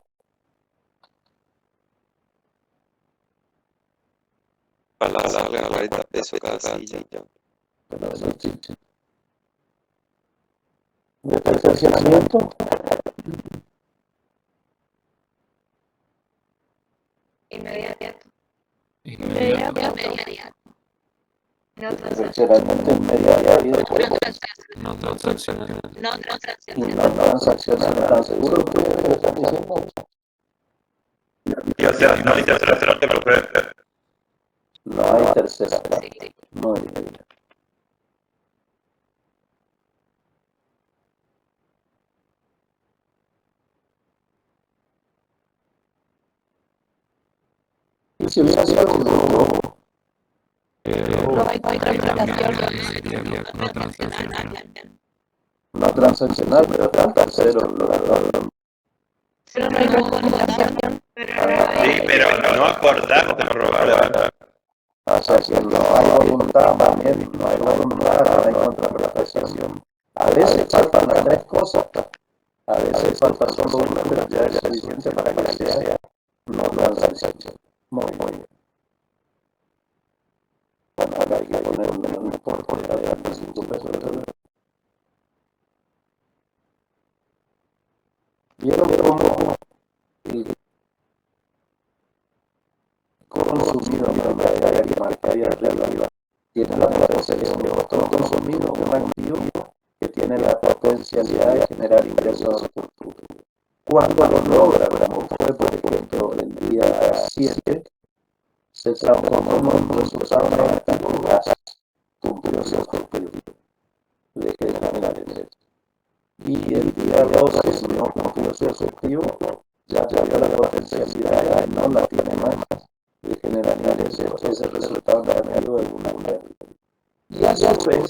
Para darle 40 pesos cada silla. De perfeccionamiento. Inmediato. Perfeccionamiento inmediato y después. No transaccional. Y no transaccional. ¿Están seguros que lo están diciendo? Y o sea, no hay tercera parte, profe. No hay tercera parte. Muy bien. Y si hubiera sido un robo, no transaccional, pero falta cero. Sí, pero no acordamos que nos robaron. O sea, que no hay voluntad, más bien no hay voluntad, no hay contraprestación. A veces faltan las 3 cosas. A veces falta solo una, pero ya es suficiente para que sea no transacción. Muy bien. Bueno, acá hay que poner un importe de 5 pesos. ¿Vieron cómo el consumido de marcaría arriba tiene la potencia de otro consumido, un activo que tiene la potencialidad de generar ingresos futuros? Cuando lo logra, como fue por ejemplo el día 7, se transformó en un resultado negativo, cumplió su objetivo de generar ingresos. Y el día 12 no cumplió su objetivo, ya vio la potencialidad, no la tiene más de generar ingresos, ese resultado negativo de una pérdida. Y a su vez,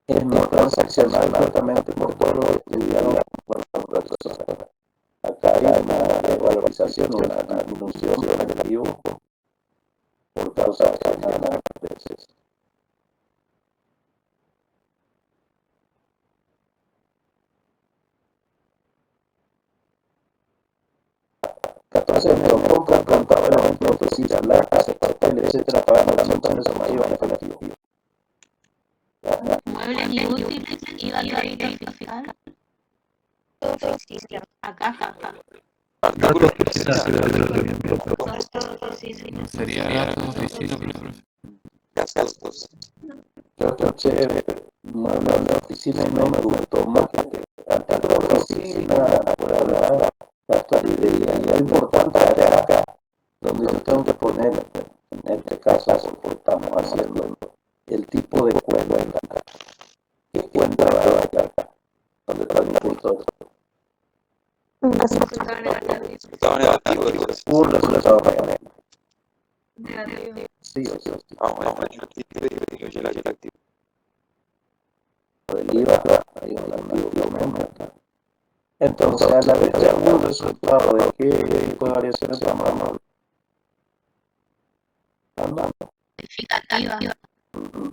es no transaccional altamente por todo lo que estudiaron con los profesores. Acá hay una revalorización, una disminución del activo por causa de generar ingresos. Entonces me compran contadores de oficina, latas, papeles, etcétera, pagando las montañas o mayor en efectivo. Muebles y útiles, IVA, crédito fiscal. A caja. Artículo No sería gasto de oficina, profe. gastos. Yo escuché muebles de oficina y no me gustó más que antes de la oficina, por hablar, gasto de idea. Lo importante es acá, donde yo tengo que poner, en este caso, porque estamos haciendo el tipo de cuenta, que cuenta va a acá, donde está el impulsor. Resultado negativo. Un resultado negativo. Negativo. Sí o sí. Vamos a ver. disminuye el activo. Del IVA, hay un activo que aumenta. Entonces, a la vez de algún resultado de qué tipo de variaciones estamos hablando. Modificativa.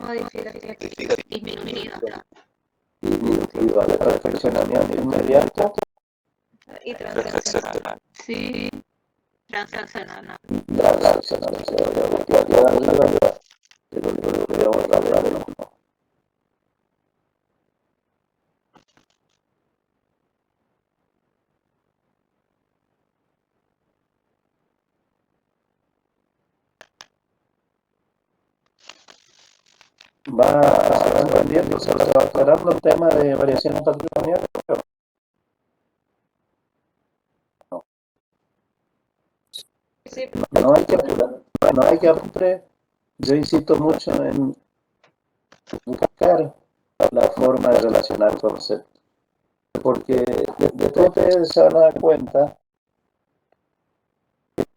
Modificativa. Disminutiva. Disminutiva de perfeccionamiento inmediato Y transaccional. Sí. Transaccional. transaccional. O sea, lo que había arriba, pero lo voy a borrar de nuevo. Se va entendiendo, se va aclarando el tema de variaciones patrimoniales. No. Sí. No hay que apurar, no hay que apurar. Yo insisto mucho en buscar la forma de relacionar conceptos, porque después ustedes se van a dar cuenta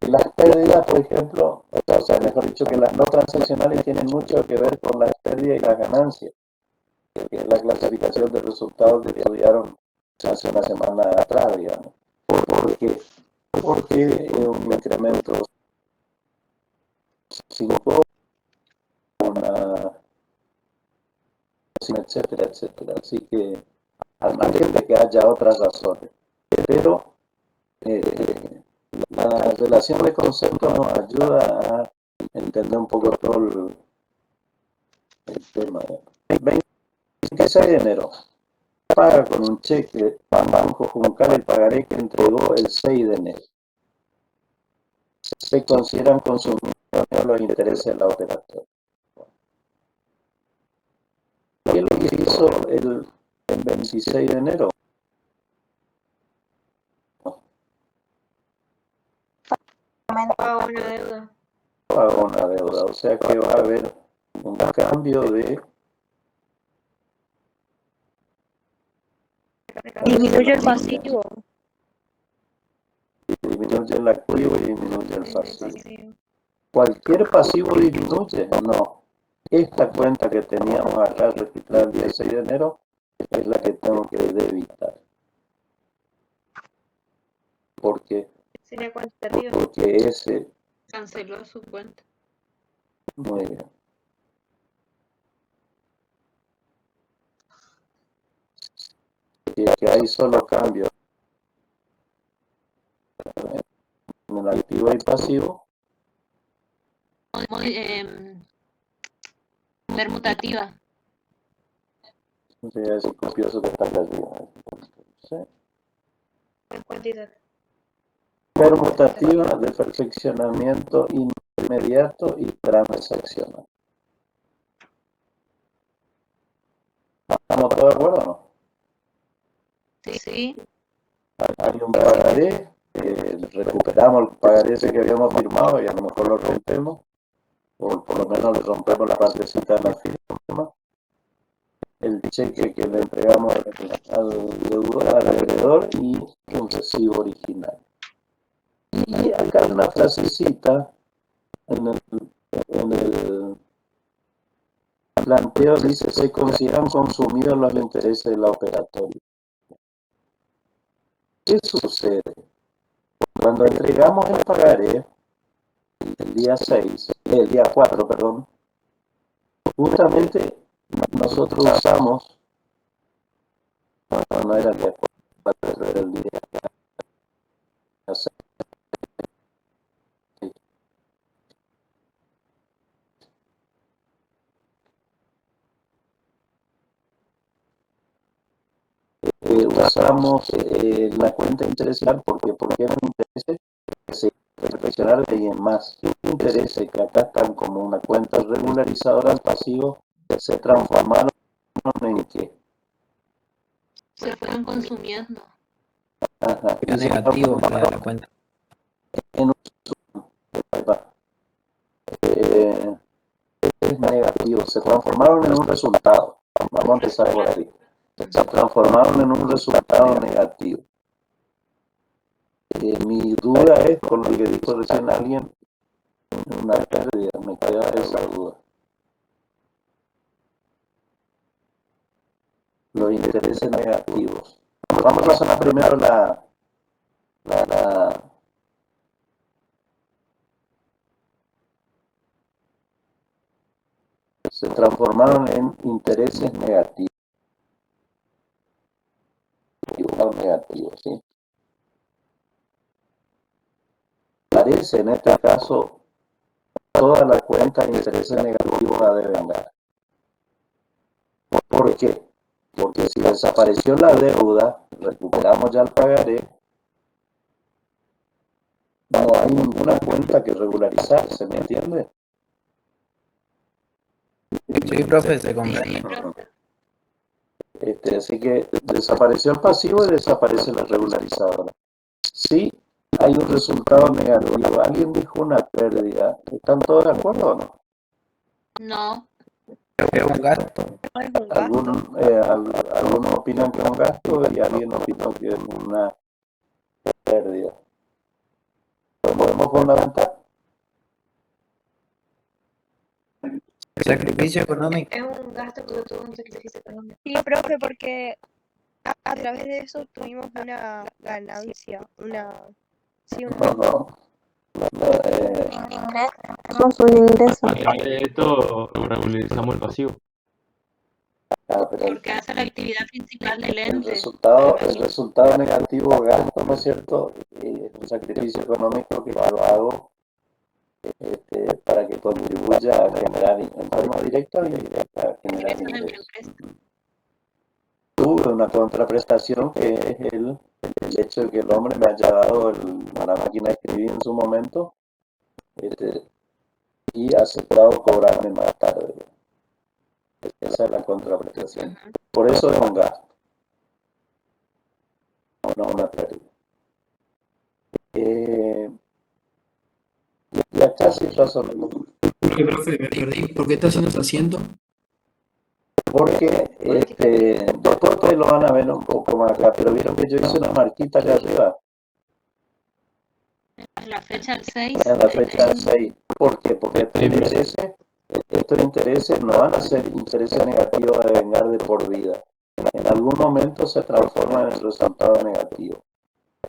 que las pérdidas, por ejemplo, o sea, mejor dicho, que las no transaccionales tienen mucho que ver con las pérdidas y las ganancias, que es la clasificación de resultados que estudiaron hace una semana atrás, digamos. ¿Por qué? Porque un incremento 5, etcétera, etcétera. Así que, al margen de que haya otras razones, pero la relación de conceptos nos ayuda a entender un poco todo el tema. 26 de enero. Paga con un cheque Banco Juncal el pagaré que entregó el 6 de enero. Se consideran consumidos los intereses de la operatoria. ¿Qué es lo que hizo el 26 de enero? Paga una deuda. Paga una deuda, o sea que va a haber un cambio de... Disminuye el pasivo. Disminuye el activo y disminuye el pasivo. ¿Cualquier pasivo disminuye? No. Esta cuenta que teníamos acá registrada el 16 de enero es la que tengo que debitar. Porque Sería cuantitativa. Porque ese... Canceló su cuenta. Muy bien. Y que hay solo cambios en el activo y pasivo. Permutativa. No sé, es copioso que está acá arriba. ¿Sí? Cuantitativa. Permutativa de perfeccionamiento inmediato y transaccional. ¿Estamos todos de acuerdo o no? Sí. Hay un pagaré, recuperamos el pagaré ese que habíamos firmado y a lo mejor lo rompemos, o por lo menos le rompemos la partecita de la firma. El cheque que le entregamos al deudor y un recibo original. Y acá hay una frasecita en el planteo, dice, se consideran consumidos los intereses de la operatoria. ¿Qué sucede? Cuando entregamos el pagaré, el día 4, perdón, justamente nosotros usamos, no era el día 4, era el día 6. Usamos la cuenta interesal porque eran intereses que se perfeccionaron y en más intereses que acá están como una cuenta regularizadora al pasivo, se transformaron en ¿qué? Se fueron consumiendo. Ajá, Era negativo para la cuenta. En es negativo, se transformaron en un resultado. Vamos a empezar por ahí. Se transformaron en un resultado negativo. Mi duda es, por lo que dijo recién alguien, una pérdida, me queda esa duda. los intereses negativos. Vamos a hacer primero se transformaron en intereses negativos. ¿Sí? Parece en este caso toda la cuenta de intereses negativos a devengar. ¿Por qué? Porque si desapareció la deuda, recuperamos ya el pagaré, no hay ninguna cuenta que regularizar, ¿se me entiende? Sí, profe, se comprende. Así que desapareció el pasivo y desaparece la regularizadora. Sí, hay un resultado negativo. Alguien dijo una pérdida. ¿Están todos de acuerdo o no? No. Es un gasto. Algunos opinan que es un gasto y alguien opina que es una pérdida. ¿Podemos fundamentar? Sacrificio económico. Es un gasto que tuvo un sacrificio económico. Sí, profe, porque a través de eso tuvimos una ganancia, No. Tenemos un ingreso. A través de esto regularizamos el pasivo. Porque hace la actividad principal del El ente. resultado negativo gasto, ¿no es cierto? Un sacrificio económico que yo lo hago para que contribuya a generar en forma directa o indirecta a generar ingresos. Tuve una contraprestación que es el hecho de que el hombre me haya dado la máquina de escribir en su momento y ha aceptado cobrarme más tarde. Esa es la contraprestación. Por eso es un gasto, no una pérdida. Y acá sí pasó lo mismo. Profe, me perdí. ¿Por qué está haciendo ese asiento? Porque después ustedes lo van a ver un poco más acá, pero vieron que yo hice una marquita allá arriba. En la fecha del 6. En la fecha del 6. ¿Por qué? Porque estos intereses no van a ser intereses negativos a devengar de por vida. En algún momento se transforman en resultado negativo.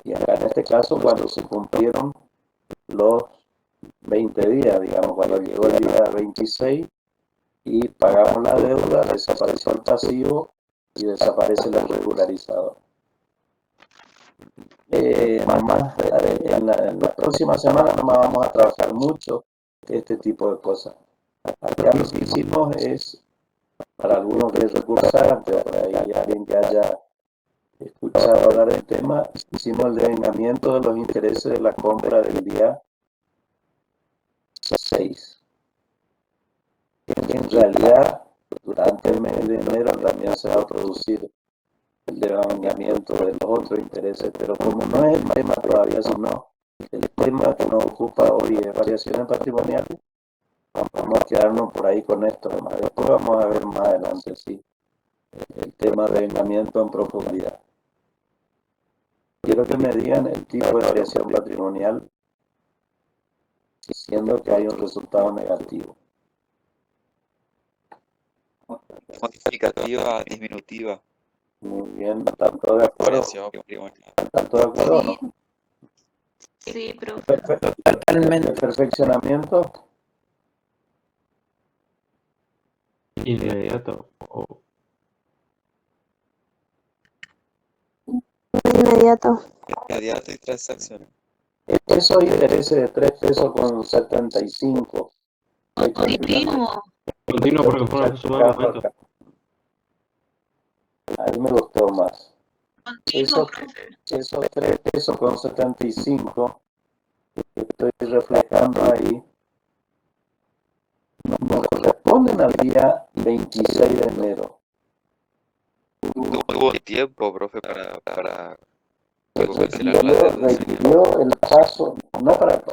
Y acá en este caso, cuando se cumplieron los 20 días, digamos, cuando llegó el día 26 y pagamos la deuda, desapareció el pasivo y desaparece el regularizador. En la próxima semana no vamos a trabajar mucho este tipo de cosas. Acá lo que hicimos es, para algunos que recursaran, pero por ahí alguien que haya escuchado hablar del tema, hicimos el devengamiento de los intereses de la compra del día 6. En realidad, durante el mes de enero también se va a producir el devengamiento de los otros intereses, pero como no es el tema todavía, sino el tema que nos ocupa hoy es variaciones patrimoniales, vamos a quedarnos por ahí con esto. Además, después vamos a ver más adelante el tema de devengamiento en profundidad. Quiero que me digan el tipo de variación patrimonial, siendo que hay un resultado negativo. Modificativa, disminutiva. Muy bien, ¿están todos de acuerdo? Variación patrimonial. ¿Están todos de acuerdo o no? Sí, profe. Totalmente. Perfeccionamiento. Inmediato. Inmediato. Inmediato y transacciones. Esos intereses de 3 pesos con 75. Continuo. Continuo porque fue una suma de momento. A mí me gustó más. Continuo, profe. Esos 3 pesos con 75 que estoy reflejando ahí nos corresponden al día 26 de enero. Tuvo tiempo, profe, para cancelar la deuda. Requirió el paso, no para,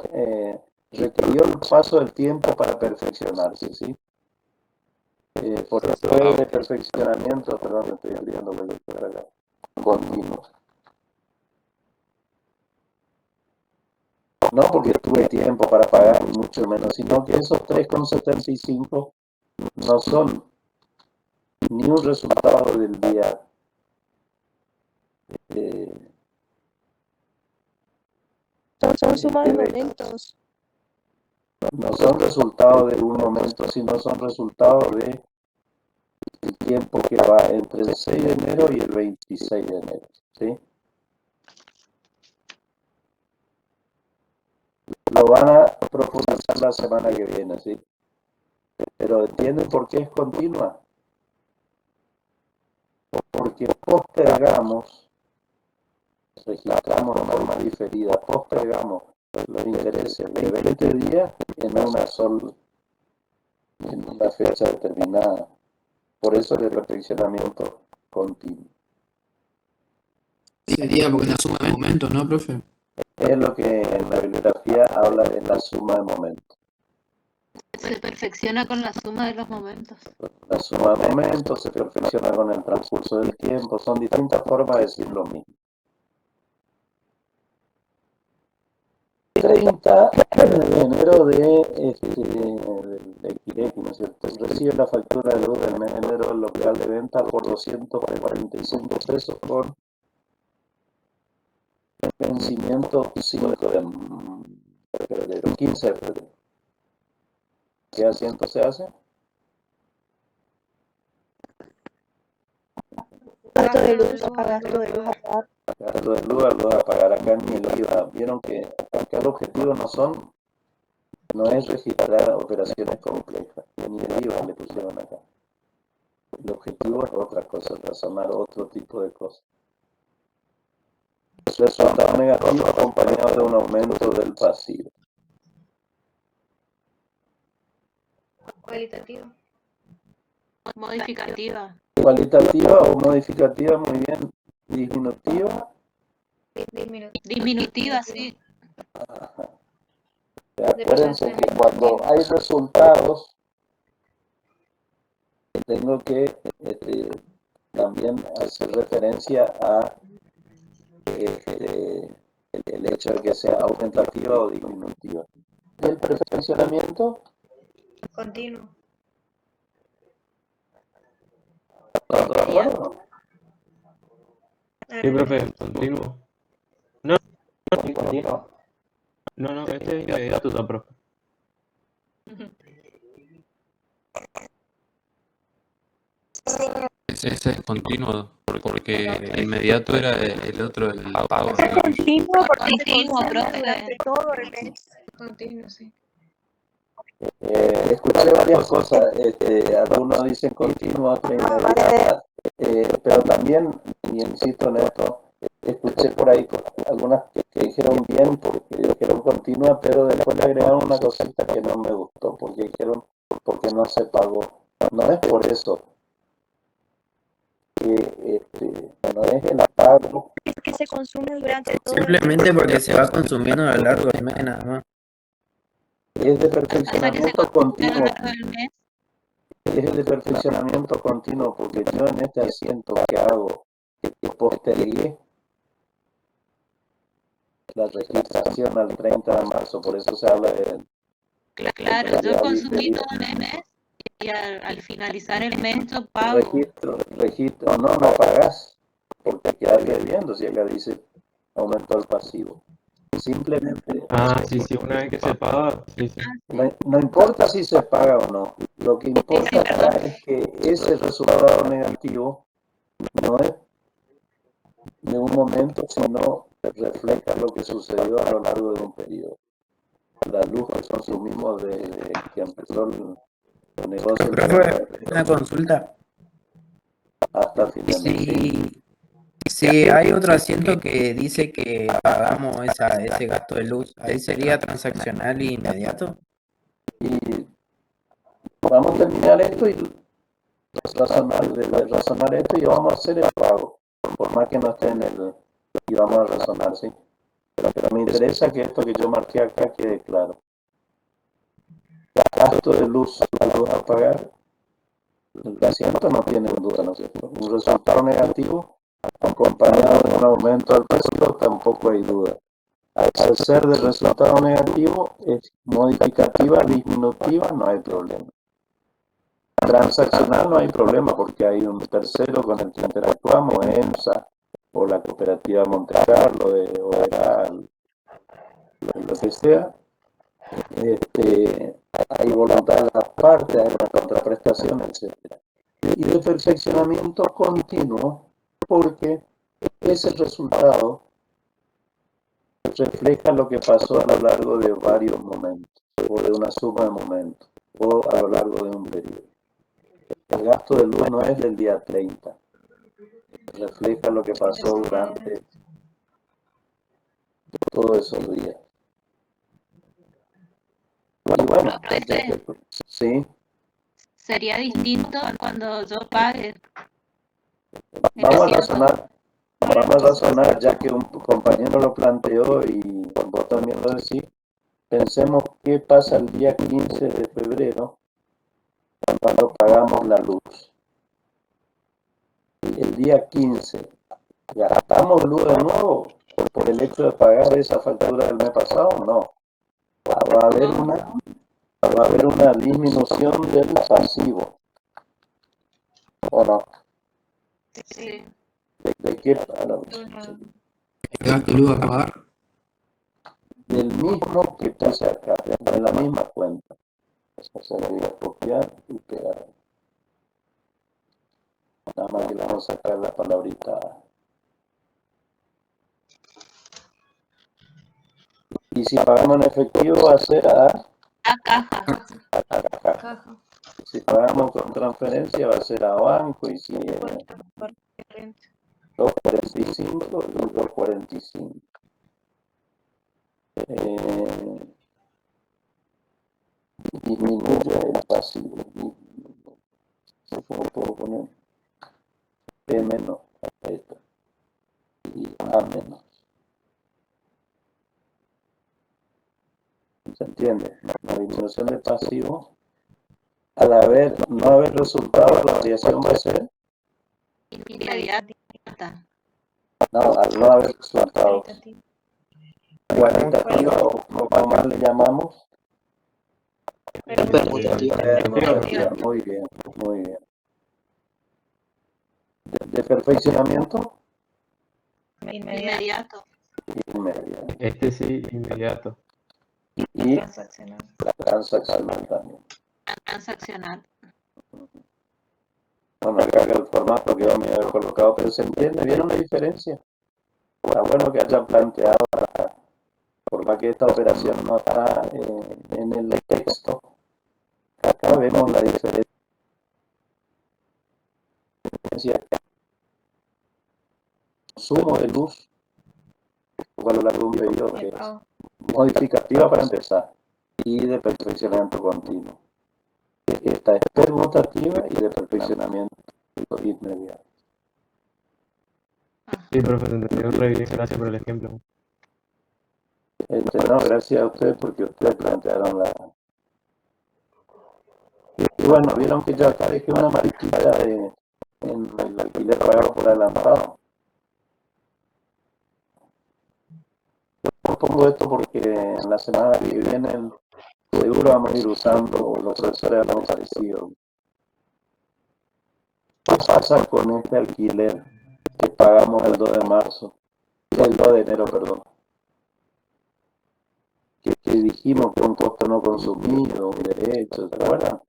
requirió el paso del tiempo para perfeccionarse, ¿sí? Por después de perfeccionamiento, perdón, estoy olvidando por acá, continuo. No porque tuve tiempo para pagar, mucho menos, sino que esos 3,75 no son ni un resultado del día Son sumas de que momentos. no son resultados de un momento, sino son resultados de el tiempo que va entre el 6 de enero y el 26 de enero, ¿sí? Lo van a profundizar la semana que viene, ¿sí? Pero ¿entienden por qué es continua? Porque postergamos, registramos de forma diferida, postergamos los intereses de 20 días en una fecha determinada. Por eso el perfeccionamiento continuo. Sería porque la suma de momentos, ¿no, profe? Es lo que en la bibliografía habla de la suma de momentos. Se perfecciona con la suma de los momentos. La suma de momentos se perfecciona con el transcurso del tiempo, son distintas formas de decir lo mismo. 30 de enero del Equireki, ¿no es cierto? Recibe la factura de luz del mes de enero del local de venta por 245 pesos con vencimiento 5 de febrero, 15 de febrero. ¿Qué asiento se hace? Gasto de luz a gasto de luz a pagar. Gasto de luz a pagar acá ni el IVA. Vieron que acá el objetivo no es registrar operaciones complejas, ni el IVA le pusieron acá. El objetivo es otra cosa, razonar otro tipo de cosas. Resultado negativo acompañado de un aumento del pasivo. Cualitativo. Modificativa. Cualitativa o modificativa, muy bien. Disminutiva. Diminutiva, sí. Ajá. Acuérdense que cuando hay resultados, tengo que también hacer referencia a el hecho de que sea aumentativa o disminutiva. El perfeccionamiento Continuo. ¿están de acuerdo? Sí, profe, continúo. No, Continuo. no, este es inmediato, profe. Ese es continuo, porque el inmediato era el otro, el pago. Es continuo porque se Continuo, consume profe. durante todo el mes. Continuo, sí. Escuché varias cosas, algunos dicen continuo, otros inmediata, pero también, y insisto en esto, escuché por ahí algunas que dijeron bien, porque dijeron continua, pero después le agregaron una cosita que no me gustó, porque dijeron porque no se pagó. No es por eso, que no es el pago. Es que se consume durante todo el mes. Simplemente porque se va consumiendo a lo largo del mes, nada más. Es de Hasta que se perfeccionamiento consume a lo continuo. largo del mes. Es de perfeccionamiento continuo, porque yo en este asiento que hago, que postergué la registración al 30 de marzo, por eso se habla de Claro, yo consumí todo el mes y al finalizar el mes yo pago. registro, no pagás, porque quedas debiendo, si acá dice aumentó el pasivo. Simplemente Sí, una vez que se paga, sí. no importa si se paga o no, lo que importa acá es que ese resultado negativo no es de un momento, sino refleja lo que sucedió a lo largo de un periodo. La luz que consumimos desde que empezó el negocio Una consulta. hasta final. Si hay otro asiento que dice que pagamos ese gasto de luz, ¿ahí sería transaccional e inmediato? Y vamos a terminar esto y razonar esto y vamos a hacer el pago, por más que no esté en el... y vamos a razonar, ¿sí? Pero me interesa que esto que yo marqué acá quede claro. Gasto de luz, la luz a pagar, el asiento no tiene duda, ¿no es cierto? Un resultado negativo acompañado de un aumento del precio tampoco hay duda. Al ser de resultado negativo, es modificativa, disminutiva, no hay problema. Transaccional no hay problema porque hay un tercero con el que interactuamos, EMSA, o la cooperativa Monte Carlo, o era lo que sea, hay voluntad de las partes, hay una contraprestación, etc. Y de perfeccionamiento continuo, porque ese resultado refleja lo que pasó a lo largo de varios momentos, o de una suma de momentos, o a lo largo de un periodo. El gasto del luz no es del día 30, refleja lo que pasó durante todos esos días. Y bueno, sí, Sería distinto a cuando yo pague. vamos a razonar, ya que un compañero lo planteó y vos también lo decís. Pensemos qué pasa el día 15 de febrero cuando pagamos la luz. El día 15, ¿gastamos luz de nuevo por el hecho de pagar esa factura del mes pasado? No. Va a haber una disminución del pasivo. ¿O no? Sí. ¿De qué? ¿El gasto de luz a pagar? Del mismo que puse acá, de la misma cuenta. Eso se lo voy a copiar y pegar. Nada más que le vamos a sacar la palabrita. Y si pagamos en efectivo va a ser a caja. Si pagamos con transferencia va a ser a banco y si es 2.45, 2.45. Disminuye el pasivo. ¿Cómo puedo poner? P menos, esto. Y A menos. ¿Se entiende? La disminución del pasivo, al no haber resultado, la variación va a ser. Inmediata. No, al no haber resultado. Cualitativa, o como más le llamamos. Permutativa. Muy bien, muy bien. ¿De perfeccionamiento? Inmediato. Este sí, inmediato. Y Transaccional. transaccional también. Transaccional. Bueno, acá el formato que vamos a haber colocado, pero se entiende bien una diferencia. Está bueno que hayan planteado, por más que esta operación no está en el texto, acá vemos la diferencia. Consumo de luz a lo largo de un periodo que es modificativa para empezar y de perfeccionamiento continuo. Esta es permutativa y de perfeccionamiento inmediato. Sí, profe, te entendí re bien, gracias por el ejemplo. No, gracias a ustedes porque ustedes plantearon la... Y bueno, vieron que yo acá dejé una mariquita en el alquiler pagado por adelantado. Yo pongo esto porque en la semana que viene seguro vamos a ir usando los profesores algo parecido. ¿Qué pasa con este alquiler que pagamos el 2 de marzo? El 2 de enero, perdón. Que dijimos que un costo no consumido, un derecho, ¿te acuerdas?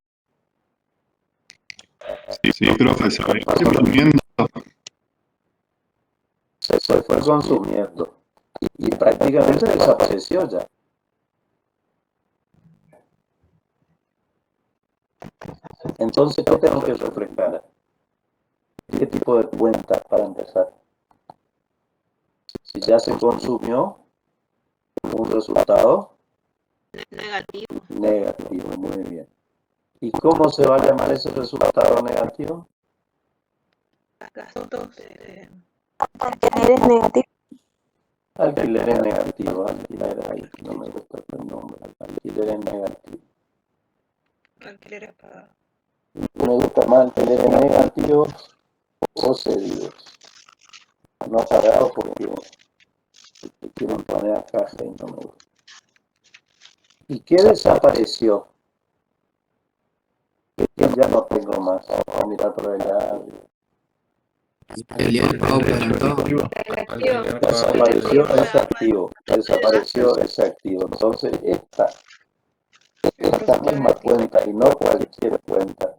Sí, profe, se va a ir consumiendo. Se fue consumiendo y prácticamente desapareció ya. Entonces, ¿qué tengo que reflejar? ¿Qué tipo de cuentas para empezar? Si ya se consumió un resultado negativo, muy bien. ¿Y cómo se va a llamar ese resultado negativo? Gastos. Alquileres negativos. Alquileres negativos, alquileres ahí, no me gusta el nombre, alquileres negativos. Alquileres pagados. Me gusta más alquileres negativos o cedidos. No pagados porque quieren poner a caja y no me gusta. ¿Y qué desapareció? Que ya no tengo más. Vamos a mirar por allá. El día del pago adelantado. Desapareció ese activo. Desapareció ese activo. Entonces, esta misma cuenta, y no cualquier cuenta,